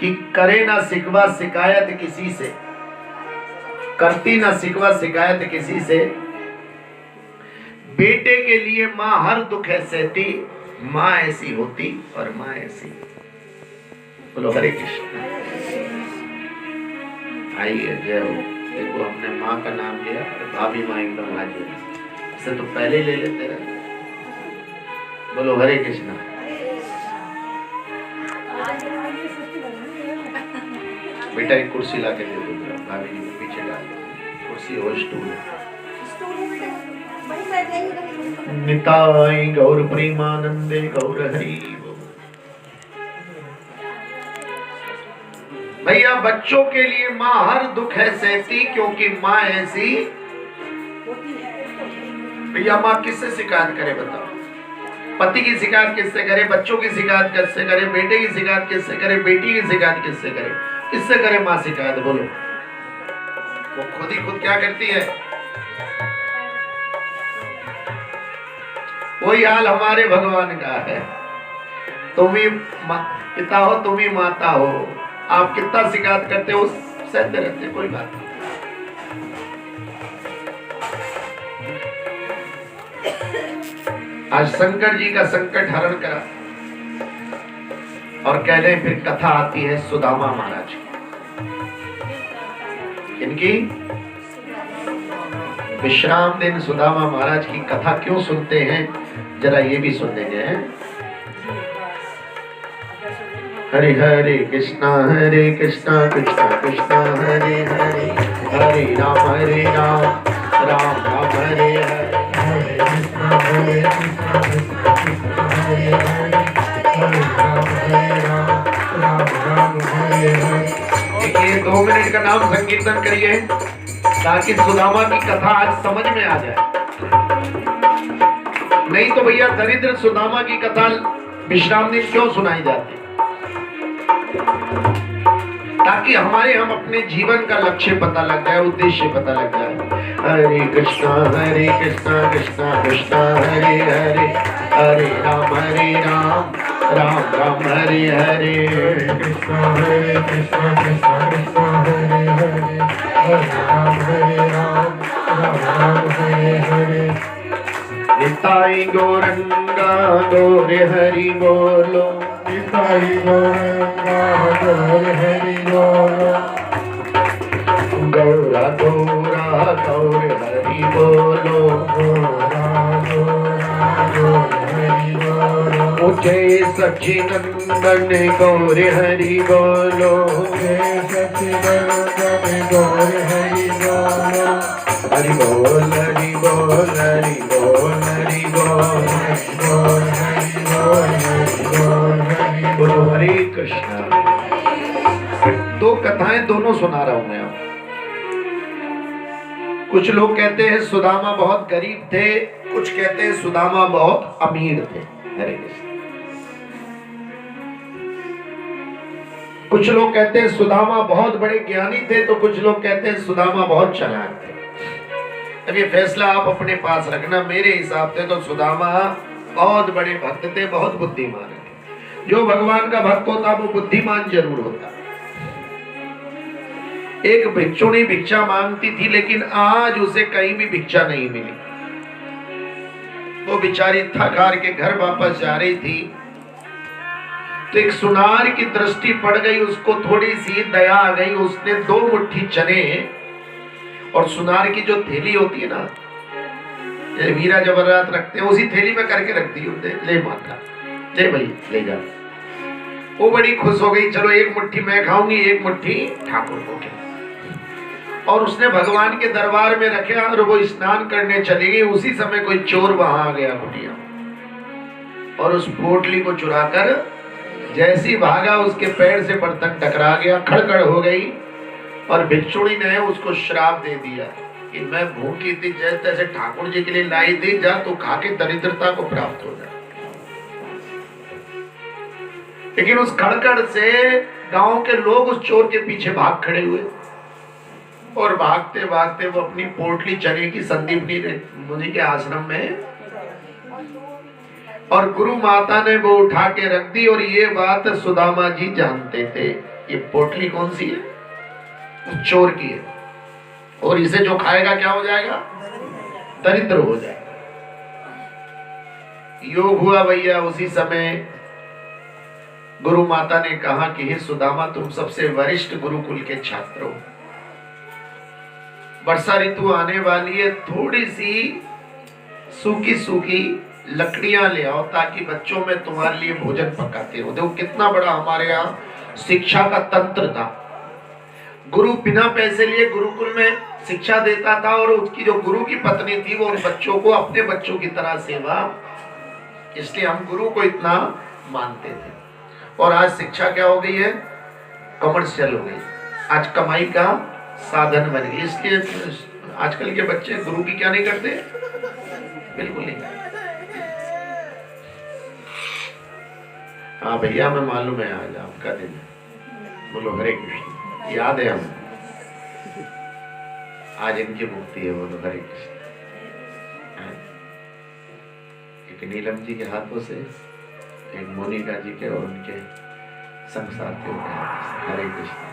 कि करे ना सिकवा शिकायत किसी से, करती ना सिकवा शिकायत किसी से, बेटे के लिए माँ हर दुख है सहती, माँ ऐसी होती और माँ ऐसी। बोलो हरे कृष्ण। आइए जय हो। देखो हमने माँ का नाम लिया और भाभी माँ एकदम हाजिर, इसे तो पहले ही ले लेते रहे। बोलो हरे कृष्णा। बेटा एक कुर्सी ला के दे दो, भाभी जी को पीछे डाल दो, कुर्सी और स्टूल। निताई गौर प्रेमानंदे गौर हरि। भैया बच्चों के लिए माँ हर दुख है सहती, क्योंकि माँ ऐसी। भैया माँ किससे शिकायत करे बताओ? पति की शिकायत किससे करे? बच्चों की शिकायत किससे करे? बेटे की शिकायत किससे करे? बेटी की शिकायत किससे करे? किससे करे माँ शिकायत? बोलो। वो खुद ही खुद क्या करती है? वही हाल हमारे भगवान का है। तुम ही पिता हो, तुम ही माता हो, आप कितना शिकायत करते हो, सहते रहते, कोई बात नहीं। आज शंकर जी का संकट हरण करा और कह रहे फिर कथा आती है सुदामा महाराज की। इनकी विश्राम दिन सुदामा महाराज की कथा क्यों सुनते हैं, जरा ये भी सुन लेंगे। हरे हरे कृष्णा कृष्णा कृष्णा हरे हरे, हरे राम राम राम हरे हरे, हरे कृष्णा हरे हरे, हरे राम राम हरे हरे। देखिए 2 मिनट का नाम संकीर्तन करिए ताकि सुदामा की कथा आज समझ में आ जाए। नहीं तो भैया दरिद्र सुदामा की कथा विश्राम दिन क्यों सुनाई जाती? ताकि हम अपने जीवन का लक्ष्य पता लग जाए, उद्देश्य पता लग जाए। हरे कृष्णा कृष्णा कृष्णा हरे हरे, हरे राम राम राम हरे हरे। कृष्णा कृष्णा कृष्णा हरे हरे, हरे राम राम राम हरे हरे। निताई गौरंगा गौर हरि बोलो, निताई गौरंगा गौर हरि बोलो, गौरा गौरा गौर हरि बोलो, गौरा गौरा गौर हरि बोलो। मुझे सच्चिदानंद गौर हरि बोलो, जय सच्चिदानंद गौर हरि बोलो, हरि बोल हरि बोल हरि बोल हरि बोल हरि बोल हरि बोल हरि बोल हरि बोलो। बोल। हरे कृष्णा। दो कथाएं दोनों सुना रहा हूं मैं आपको। कुछ लोग कहते हैं सुदामा बहुत गरीब थे, कुछ कहते हैं सुदामा बहुत अमीर थे। हरे कृष्ण। कुछ लोग कहते हैं सुदामा बहुत बड़े ज्ञानी थे, तो कुछ लोग कहते हैं सुदामा बहुत चालाक थे। अब ये फैसला आप अपने पास रखना। मेरे हिसाब से तो सुदामा बहुत बड़े भक्त थे, बहुत बुद्धिमान थे। जो भगवान का भक्त होता वो बुद्धिमान जरूर होता। एक भिक्षुणी भिक्षा मांगती थी, लेकिन आज उसे कहीं भी भिक्षा नहीं मिली। वो बेचारी थक हार के घर वापस जा रही थी, तो एक सुनार की दृष्टि पड़ गई, उसको थोड़ी सी दया आ गई। उसने 2 मुट्ठी चने और सुनार की जो थैली होती है ना, ये हीरा जवाहरात रखते हैं, उसी थैली में करके रख दी। ले माता, ले भाई ले जा। वो बड़ी खुश हो गई, चलो 1 मुट्ठी मैं खाऊंगी, 1 मुट्ठी ठाकुर को। और उसने भगवान के दरबार में रखे और वो स्नान करने चली गई। उसी समय कोई चोर वहां आ गया कुटिया, और उस पोटली को चुराकर जैसी भागा, उसके पैर से बर्तन टकरा गया, खड़खड़ हो गई। और भिक्षुणी ने उसको श्राप दे दिया कि मैं भूखी थी, जैसे तैसे ठाकुर जी के लिए लाई थी, जा तू खा के दरिद्रता को प्राप्त हो जा। लेकिन उस खड़खड़ से गांव के लोग उस चोर के पीछे भाग खड़े हुए, और भागते भागते वो अपनी पोटली चने की संदीपनी मुनि के आश्रम में, और गुरु माता ने वो उठा के रख दी। और ये बात सुदामा जी जानते थे, ये पोटली कौन सी है, उस चोर की है, और इसे जो खाएगा क्या हो जाएगा, दरिद्र हो जाएगा। योग हुआ भैया, उसी समय गुरु माता ने कहा कि हे सुदामा, तुम सबसे वरिष्ठ गुरुकुल के छात्र हो, वर्षा ऋतु आने वाली है, थोड़ी सी सूखी सूखी लकड़ियां ले आओ ताकि बच्चों में तुम्हारे लिए भोजन पकाते हो। देखो कितना बड़ा हमारे यहाँ शिक्षा का तंत्र था। गुरु बिना पैसे लिए गुरुकुल में शिक्षा देता था, और उसकी जो गुरु की पत्नी थी वो उन बच्चों को अपने बच्चों की तरह सेवा, इसलिए हम गुरु को इतना मानते थे। और आज शिक्षा क्या हो गई है, कमर्शियल हो गई, आज कमाई का साधन बन गई। इसलिए आजकल के बच्चे गुरु की क्या नहीं करते, बिल्कुल नहीं। हाँ भैया, मैं मालूम है आज आपका दिन है, बोलो हरे कृष्ण। याद है हमें, आज इनकी मुक्ति है, बोलो हरे कृष्ण। एक नीलम जी के हाथों से, एक मोनिका जी के और उनके संग साथियों के हाथों से, हरे कृष्ण।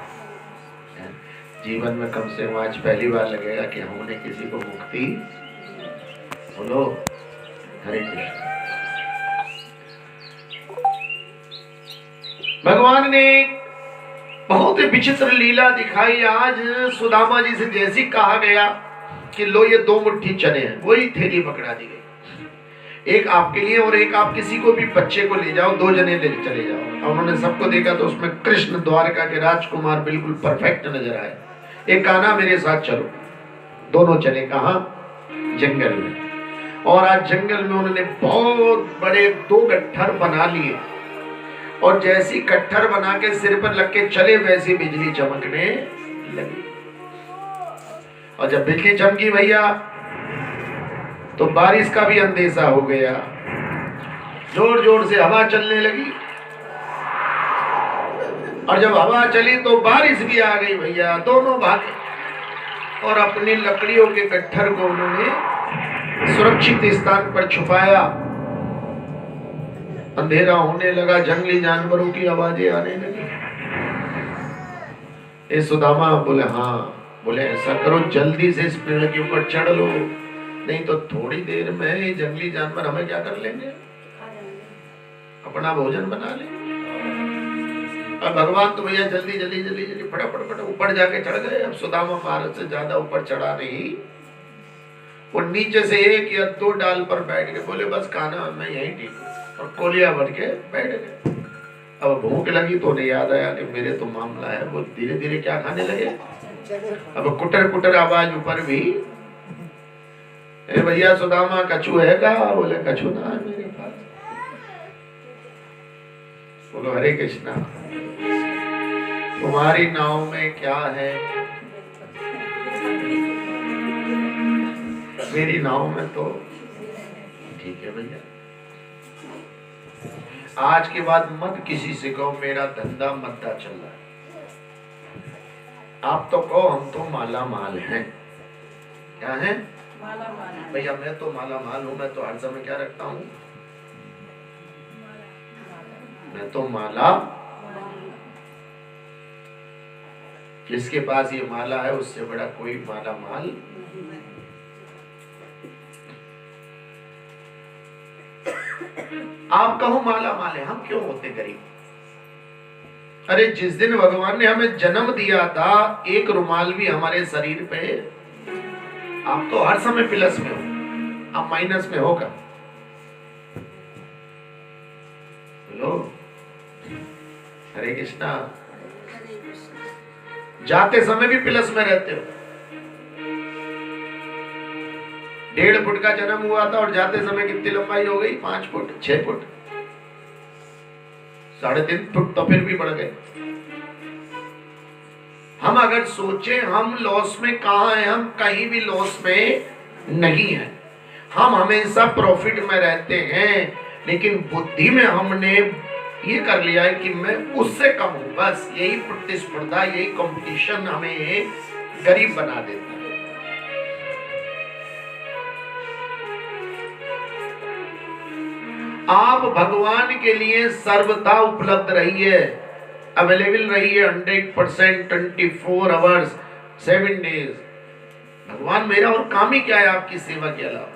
जीवन में कम से कम आज पहली बार लगेगा कि हमने किसी को मुक्ति, बोलो हरे कृष्ण। भगवान ने बहुत ही विचित्र लीला दिखाई। आज सुदामा जी से जैसी कहा गया कि लो ये 2 मुट्ठी चने हैं, वही थैली पकड़ा दी गई, एक आपके लिए और एक आप किसी को भी बच्चे को ले जाओ, 2 जने ले चले जाओ। उन्होंने सबको देखा तो उसमें कृष्ण द्वारका के राजकुमार बिल्कुल परफेक्ट नजर आए। एक कहा मेरे साथ चलो, दोनों चले कहा, जंगल में। और आज जंगल में उन्होंने बहुत बड़े 2 गट्ठर बना लिए, और जैसी गट्ठर बना के सिर पर लग के चले वैसी बिजली चमकने लगी। और जब बिजली चमकी भैया तो बारिश का भी अंदेशा हो गया, जोर जोर से हवा चलने लगी। और जब हवा चली तो बारिश भी आ गई भैया, दोनों भागे और अपनी लकड़ियों के गट्ठर को उन्होंने सुरक्षित स्थान पर छुपाया। अंधेरा होने लगा, जंगली जानवरों की आवाजें आने लगी। ये सुदामा बोले हाँ, बोले ऐसा करो जल्दी से इस पेड़ के ऊपर चढ़ लो, नहीं तो थोड़ी देर में ये जंगली जानवर हमें क्या कर लेंगे, अपना भोजन बना ले। अब भगवान तो भैया जल्दी जल्दी जल्दी जल्दी फटाफट ऊपर जाके चढ़ गए। अब सुदामा महाराज से ज्यादा ऊपर चढ़ा नहीं, वो नीचे से एक या दो डाल पर बैठ गए। बोले बस खाना मैं यही ठीक हूँ, और कोलिया भर के बैठ गए। अब भूख लगी तो उन्हें याद आया कि मेरे तो मामला है। वो धीरे धीरे क्या खाने लगे, अब कुटर कुटर आवाज ऊपर भी, भैया सुदामा कछू है का? बोले कछू ना है मेरे पास। बोलो हरे कृष्णा, तुम्हारी नाव में क्या है? मेरी नाव में तो ठीक है भैया, आज के बाद मत किसी से कहो मेरा धंधा मद्दा चल रहा है। आप तो कहो हम तो माला माल हैं। क्या है? माला माल। भैया मैं तो माला माल हूं, मैं तो हर समय क्या रखता हूं, मैं तो माला। जिसके पास ये माला है उससे बड़ा कोई माला माल। आप कहो माला माल है, हम क्यों होते गरीब? अरे जिस दिन भगवान ने हमें जन्म दिया था, एक रुमाल भी हमारे शरीर पे, आप तो हर समय प्लस में हो, आप माइनस में होगा। बोलो हरे कृष्णा। जाते समय भी प्लस में रहते हो। 1.5 फुट का जन्म हुआ था और जाते समय कितनी लंबाई हो गई? 5 फुट, 6 फुट, 3.5 फुट, तो फिर भी बढ़ गए। हम अगर सोचें हम लॉस में कहां हैं, हम कहीं भी लॉस में नहीं है, हम हमेशा प्रॉफिट में रहते हैं। लेकिन बुद्धि में हमने ये कर लिया है कि मैं उससे कम हूं, बस यही प्रतिस्पर्धा, यही कंपटीशन हमें गरीब बना देता है। आप भगवान के लिए सर्वथा उपलब्ध रहिए, अवेलेबल रहिए 100%, 24 आवर्स 7 डेज। भगवान मेरा और काम ही क्या है आपकी सेवा के अलावा?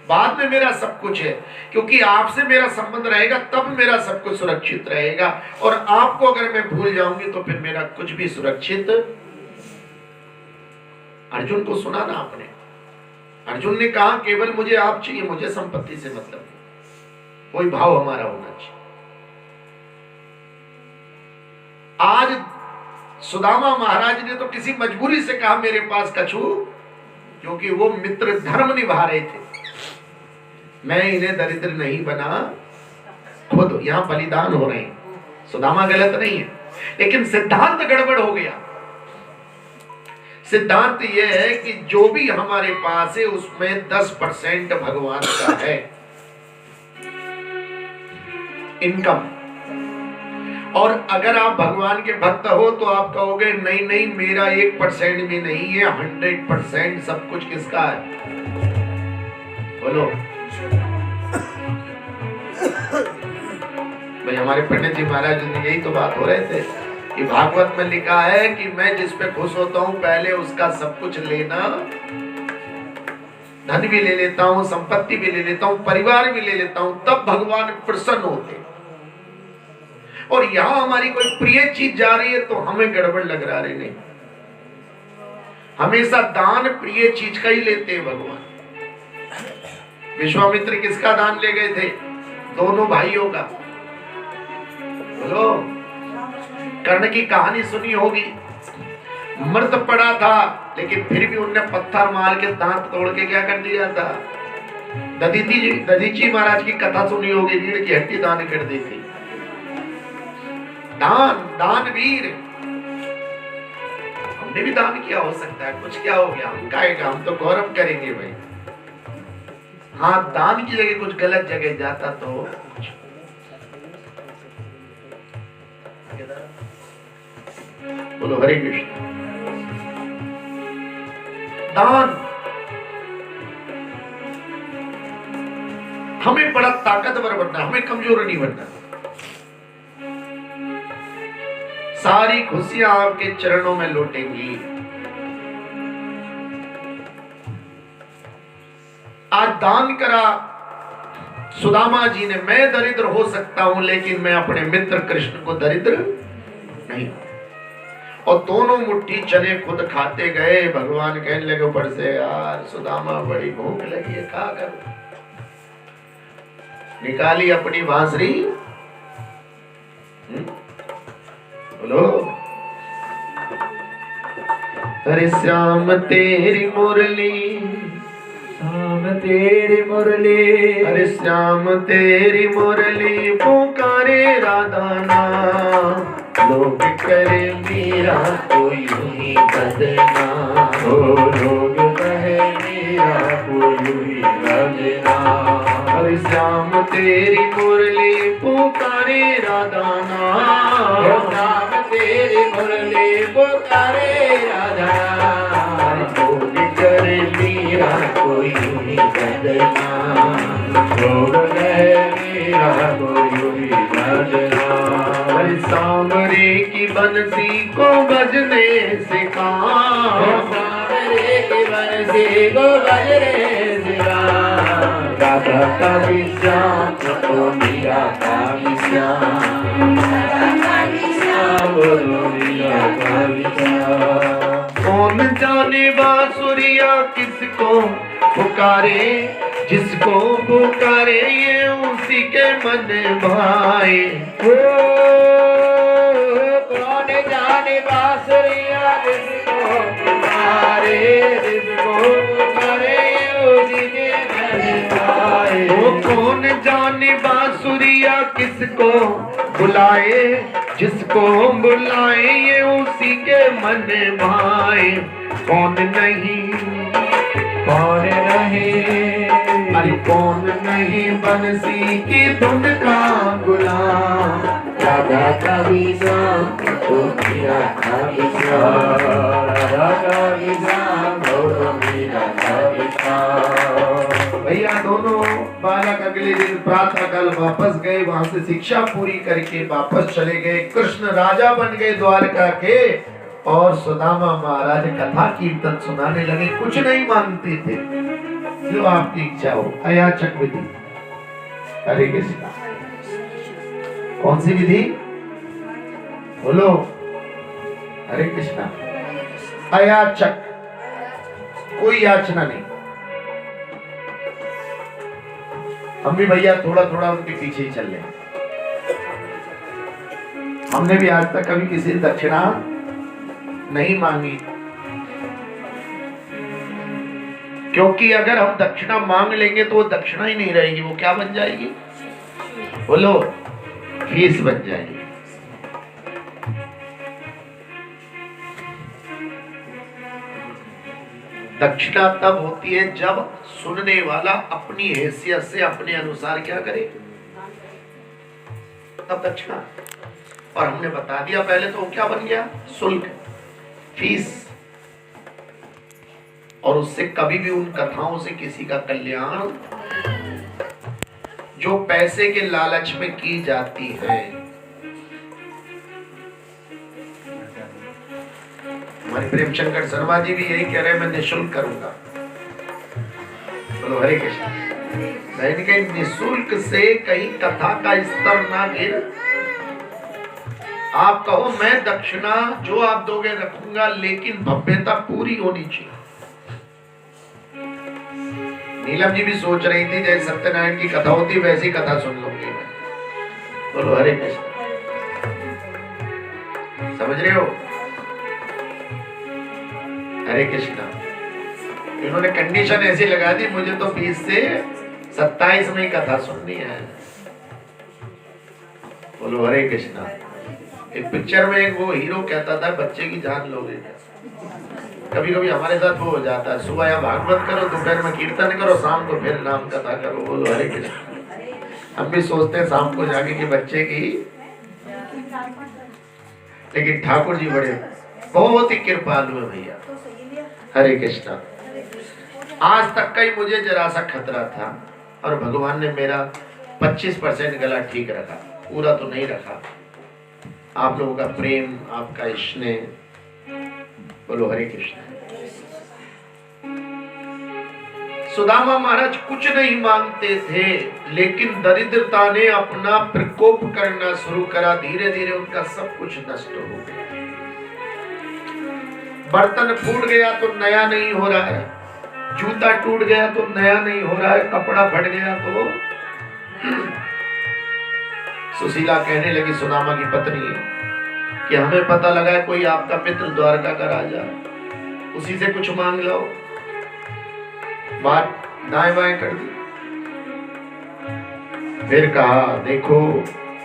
बाद में मेरा सब कुछ है, क्योंकि आपसे मेरा संबंध रहेगा तब मेरा सब कुछ सुरक्षित रहेगा। और आपको अगर मैं भूल जाऊंगी तो फिर मेरा कुछ भी सुरक्षित। अर्जुन को सुना ना आपने, अर्जुन ने कहा केवल मुझे आप चाहिए, मुझे संपत्ति से मतलब नहीं, कोई भाव हमारा होना चाहिए। आज सुदामा महाराज ने तो किसी मजबूरी से कहा मेरे पास कछू, क्योंकि वो मित्र धर्म निभा रहे थे। मैं इन्हें दरिद्र नहीं बना, खुद यहां बलिदान हो रहे हैं। सुदामा गलत नहीं है, लेकिन सिद्धांत गड़बड़ हो गया। सिद्धांत यह है कि जो भी हमारे पास है उसमें 10% भगवान का है इनकम। और अगर आप भगवान के भक्त हो तो आप कहोगे नहीं नहीं मेरा 1% भी नहीं है, 100% सब कुछ किसका है? बोलो भाई। हमारे पंडित जी महाराज जी यही तो बात हो रहे थे कि भागवत में लिखा है कि मैं जिस पे खुश होता हूं पहले उसका सब कुछ लेना, धन भी ले लेता हूं, संपत्ति भी ले लेता हूं, परिवार भी ले लेता हूं, तब भगवान प्रसन्न होते। और यहां हमारी कोई प्रिय चीज जा रही है तो हमें गड़बड़ लग रहा है। नहीं, हमेशा दान प्रिय चीज का ही लेते हैं भगवान। विश्वामित्र किसका दान ले गए थे? दोनों भाइयों का। बोलो, कर्ण की कहानी सुनी होगी, मृत पड़ा था लेकिन फिर भी उनने पत्थर मार के दांत तोड़ के क्या कर दिया था? दधीची महाराज की कथा सुनी होगी, रीढ़ की हड्डी दान कर दी थी। दान, दानवीर। हमने भी दान किया, हो सकता है कुछ क्या हो गया, हम गाएगा, हम तो गौरव करेंगे भाई। हाँ, दान की जगह कुछ गलत जगह जाता तो बोलो हरे कृष्ण। दान हमें बड़ा ताकतवर बनना, हमें कमजोर नहीं बनना। सारी खुशियां आपके चरणों में लौटेंगी। आज दान करा सुदामा जी ने, मैं दरिद्र हो सकता हूं लेकिन मैं अपने मित्र कृष्ण को दरिद्र नहीं। और दोनों मुट्ठी चने खुद खाते गए। भगवान कहने लगे ऊपर से, यार सुदामा बड़ी भूख लगी है, क्या करूं। निकाली अपनी बांसुरी, बोलो हरे श्याम तेरी मुरली, श्याम तेरी मुरली, हरे श्याम तेरी मुरली, पुकारे राधा नाम, लोग करे मीरा कोई नहीं बदना, ओ लोग कहे मेरा कोई लगना। हरे श्याम तेरी मुरली, पुकारे राधा नाम, श्याम तेरी मुरली, पुकारे राधा नाम, लोग करे मीरा कोई नहीं बदना, लोग कहे मेरा कोई लगना। हरे सांवरे की बंसी को बजने से काम, सांवरे की बंसी को बजने से काम, राधा का भी श्याम तो मेरा काली श्याम, बोलो मेरा काली श्याम। कौन जाने बांसुरिया किसको पुकारे, जिसको पुकारे ये उसी के मन भाए। कौन जाने बांसुरिया जिसको पुकारे, जिसको पुकारे उसी के मन भाए। वो कौन जाने बांसुरिया किसको बुलाए, जिसको बुलाए ये उसी के मन भाए। कौन नहीं, कौन नहीं, अरे कौन नहीं बंसी की धुन का गुलाम, राधा का भी श्याम तो मेरा काली श्याम, राधा का भी श्याम तो मेरा काली श्याम। भैया दोनों बालक अगले दिन प्रातः काल वापस गए, वहां से शिक्षा पूरी करके वापस चले गए। कृष्ण राजा बन गए द्वारका के, और सुदामा महाराज कथा कीर्तन सुनाने लगे। कुछ नहीं मानते थे, जो आपकी इच्छा हो। अयाचक विधि, हरे कृष्णा। कौन सी विधि बोलो, हरे कृष्णा। अयाचक, कोई याचना नहीं। हम भी भैया थोड़ा थोड़ा उनके पीछे ही चल रहे हैं। हमने भी आज तक कभी किसी दक्षिणा नहीं मांगी, क्योंकि अगर हम दक्षिणा मांग लेंगे तो वो दक्षिणा ही नहीं रहेगी, वो क्या बन जाएगी बोलो, फीस बन जाएगी। दक्षिणा तब होती है जब सुनने वाला अपनी हैसियत से अपने अनुसार क्या करे, तब दक्षिणा। और हमने बता दिया पहले, तो क्या बन गया, शुल्क, फीस। और उससे कभी भी उन कथाओं से किसी का कल्याण जो पैसे के लालच में की जाती है। हमारे प्रेमशंकर शर्मा जी भी यही कह रहे हैं, मैं निःशुल्क करूंगा। बोलो हरे कृष्ण। इनके निःशुल्क से कहीं कथा का स्तर ना गिर। आप कहो मैं दक्षिणा जो आप दोगे रखूंगा, लेकिन भव्यता पूरी होनी चाहिए। नीलम जी भी सोच रही थी जैसे सत्यनारायण की कथा होती वैसी कथा सुन लूंगी मैं। बोलो हरे कृष्ण। समझ रहे हो, हरे कृष्णा। इन्होंने कंडीशन ऐसी लगा दी, मुझे तो 20 से 27 में कथा सुननी है। बोलो हरे कृष्णा। एक पिक्चर में एक वो हीरो कहता था, बच्चे की जान लोगे। कभी कभी हमारे साथ वो हो जाता है, सुबह या भागवत करो, दोपहर में कीर्तन करो, शाम को फिर नाम कथा करो। बोलो हरे कृष्ण। हम भी सोचते हैं शाम को जाके कि बच्चे की, लेकिन ठाकुर जी बड़े बहुत ही कृपालु है भैया। हरे कृष्णा। आज तक का ही मुझे जरा सा खतरा था और भगवान ने मेरा 25% गला ठीक रखा, पूरा तो नहीं रखा। आप लोगों का प्रेम, आपका स्नेह, बोलो हरे कृष्ण। सुदामा महाराज कुछ नहीं मांगते थे, लेकिन दरिद्रता ने अपना प्रकोप करना शुरू करा। धीरे धीरे उनका सब कुछ नष्ट हो गया। बर्तन फूट गया तो नया नहीं हो रहा है, जूता टूट गया तो नया नहीं हो रहा है, कपड़ा फट गया तो। सुशीला कहने लगी, सुदामा की पत्नी, कि हमें पता लगा है कोई आपका मित्र द्वारका का राजा, उसी से कुछ मांग लो। बात दाएं बाएं कर दी। फिर कहा, देखो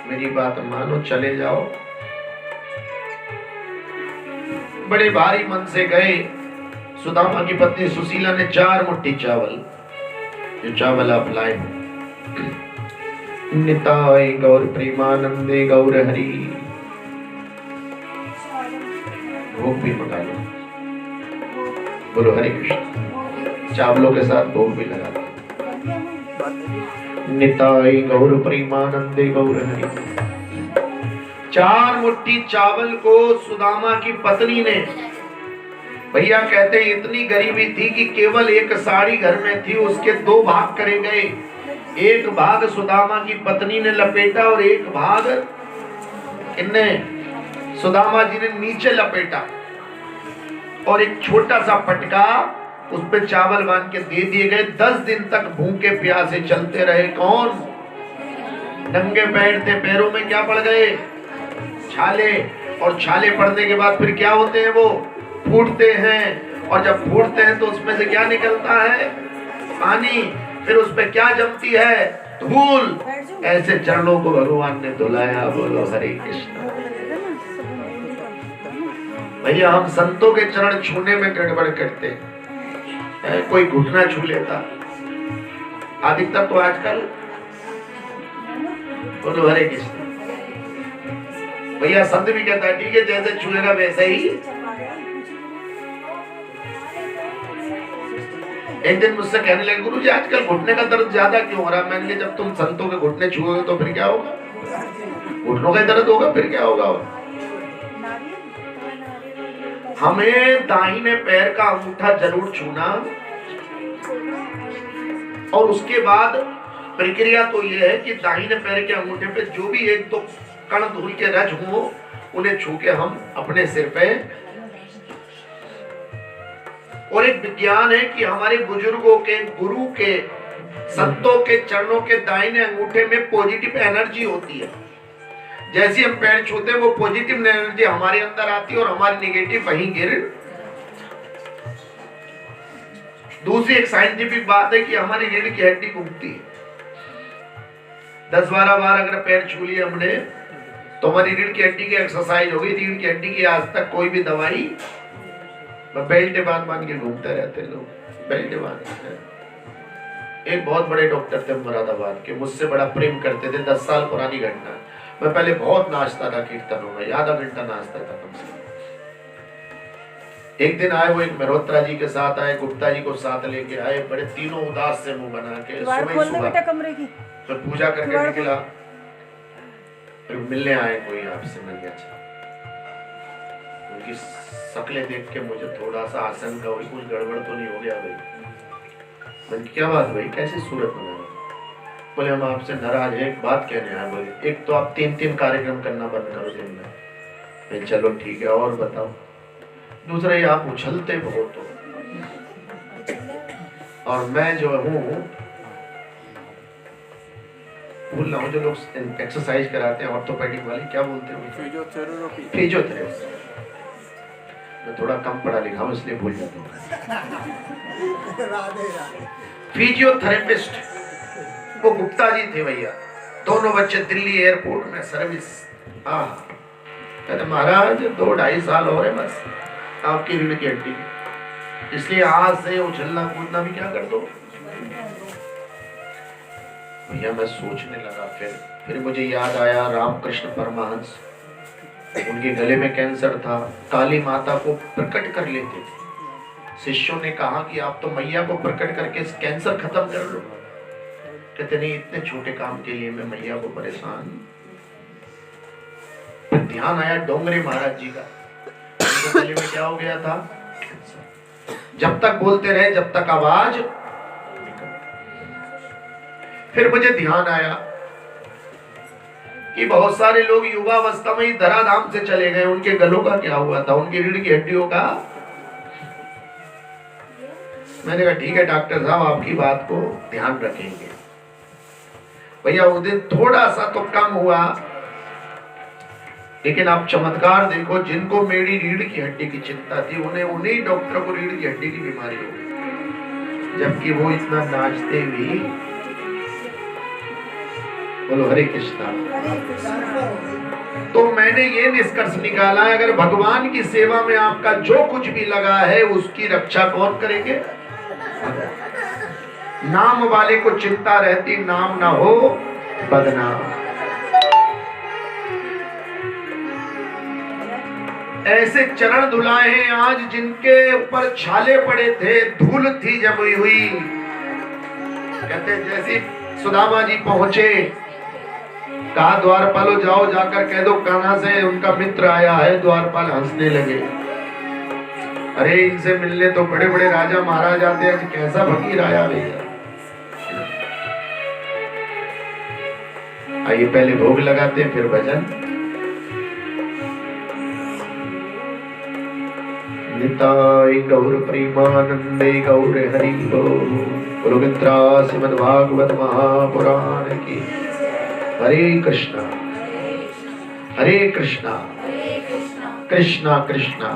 मेरी बात मानो, चले जाओ। बड़े भारी मन से गए। सुदामा की पत्नी सुशीला ने 4 मुट्ठी चावल, जो चावल आप लाए हो, निताय गौर प्रेमानंदे गौर हरि, भोग भी मंगा लो। बोलो हरे कृष्ण। चावलों के साथ भोग भी लगा दो। निताय गौर प्रेमानंदे गौर हरि। 4 मुट्ठी चावल को सुदामा की पत्नी ने, भैया कहते इतनी गरीबी थी कि केवल एक साड़ी घर में थी, उसके 2 भाग करे गए। एक भाग सुदामा की पत्नी ने लपेटा और एक भाग इनने, सुदामा जी ने नीचे लपेटा और एक छोटा सा पटका उस पे चावल बांध के दे दिए गए। 10 दिन तक भूखे प्यासे चलते रहे। कौन? नंगे पैर थे, पैरों में क्या पड़ गए? छाले। और छाले पड़ने के बाद फिर क्या होते हैं? वो फूटते हैं, और जब फूटते हैं तो उसमें से क्या निकलता है? पानी। फिर उस पे क्या जमती है? धूल। ऐसे चरणों को भगवान ने धुलाया। बोलो हरे कृष्ण। भैया हम संतों के चरण छूने में गड़बड़ करते हैं। कोई घुटना छू लेता, अधिकतर तो आजकल। बोलो हरे कृष्ण। भैया संत भी कहता है, ठीक है जैसे छूएगा वैसे ही। एक दिन मुझसे कहने लगे, गुरुजी आजकल घुटने का दर्द ज्यादा क्यों हो रहा है? मैंने कहा जब तुम संतों के घुटने छूओगे तो फिर क्या होगा? घुटनों का दर्द होगा, फिर क्या होगा? हमें दाहिने पैर का अंगूठा जरूर छूना, और उसके बाद प्रक्रिया तो यह है कि दाहिने पैर के अंगूठे पे जो भी 1-2 कण धूल के रज हो, उन्हें छू के हम अपने सिर पे। और एक विज्ञान है कि हमारे बुजुर्गों के, गुरु के, संतों के चरणों के दाहिने अंगूठे में पॉजिटिव एनर्जी होती है। जैसे हम पैर छूते हैं वो पॉजिटिव एनर्जी हमारे अंदर आती है और हमारी नेगेटिव वहीं गिर। दूसरी एक साइंटिफिक बात है कि हमारी रीढ़ की हड्डी घूमती है। 10-12 बार अगर पैर छू लिए हमने तो हमारी रीढ़ की हड्डी की एक्सरसाइज होगी। रीढ़ की हड्डी की आज तक कोई भी दवाई, बेल्ट बांध के घूमते रहते लोग, बेल्ट बांध। एक बहुत बड़े डॉक्टर थे मुरादाबाद के, मुझसे बड़ा प्रेम करते थे। 10 साल पुरानी घटना। मैं पहले बहुत नाचता था कीर्तनों में, आधा घंटा नाचता था कम से कम। एक दिन आए वो, एक मल्होत्रा जी के साथ आए, गुप्ता जी को साथ लेके आए, बड़े तीनों उदास से मुंह बना के। सुबह कमरे की तो पूजा करके निकला, फिर मिलने आए, कोई आपसे मिल गया। अच्छा, उनकी शक्लें देख के मुझे थोड़ा सा आशंका हुई, कुछ गड़बड़ तो नहीं हो गया भाई? मैंने क्या बात भाई, कैसी सूरत बना? बोले हम आपसे नाराज है, एक बात कहने आए। बोले एक तो आप 3-3 कार्यक्रम करना बंद करो दिन में। मैं चलो ठीक है, और बताओ। दूसरा ये आप उछलते बहुत हो, और मैं जो हूँ भूल रहा हूँ, जो लोग एक्सरसाइज कराते हैं ऑर्थोपेडिक वाले, क्या बोलते हैं? फिजियोथेरेपी। मैं थोड़ा कम पढ़ा लिखा हूँ इसलिए भूल जाता हूँ। फिजियोथेरेपिस्ट वो गुप्ता जी थे भैया। दोनों बच्चे दिल्ली एयरपोर्ट में सर्विस। कहते महाराज 2-2.5 साल हो रहे बस आपकी रीढ़ की हड्डी, इसलिए आज से उछलना कूदना भी क्या कर दो। भैया मैं सोचने लगा, फिर मुझे याद आया रामकृष्ण परमहंस उनके गले में कैंसर था, काली माता को प्रकट कर लेते थे। शिष्यों ने कहा कि आप तो मैया को प्रकट करके इस कैंसर खत्म कर लो। कहते नहीं, इतने छोटे काम के लिए मैं मैया को परेशान। फिर ध्यान आया डोंगरे महाराज जी का, उनके गले में क्या हो गया था? जब तक बोलते रहे, जब तक आवाज निकल। फिर मुझे ध्यान आया कि बहुत सारे लोग युवावस्था में ही धराधाम से चले गए, उनके गलों का क्या हुआ था? उनकी रीढ़ की हड्डियों का। मैंने कहा ठीक है डॉक्टर साहब, आपकी बात को ध्यान रखेंगे। भैया उस दिन थोड़ा सा तो कम हुआ, लेकिन आप चमत्कार देखो, जिनको मेरी रीढ़ की हड्डी की चिंता थी उन्हीं डॉक्टर को रीढ़ की हड्डी की बीमारी हो गई, जबकि वो इतना नाचते भी। बोलो हरे कृष्णा। तो मैंने ये निष्कर्ष निकाला, अगर भगवान की सेवा में आपका जो कुछ भी लगा है उसकी रक्षा कौन करेंगे? नाम वाले को चिंता रहती, नाम ना हो बदनाम। ऐसे चरण धुलाए हैं आज, जिनके ऊपर छाले पड़े थे, धूल थी जमी हुई। कहते जैसे सुदामा जी पहुंचे, कहा द्वारपालो जाओ, जाकर कह दो कान्हा से उनका मित्र आया है। द्वारपाल हंसने लगे, अरे इनसे मिलने तो बड़े बड़े राजा महाराज आते हैं, आज कैसा फकीर आया भैया। आइए पहले भोग लगाते हैं, फिर भजन। निताय गौर प्रेमानंदे गौर हरि बोलो। मित्रा श्रीमद् भागवत महापुराण की। हरे कृष्णा हरे कृष्णा कृष्णा कृष्णा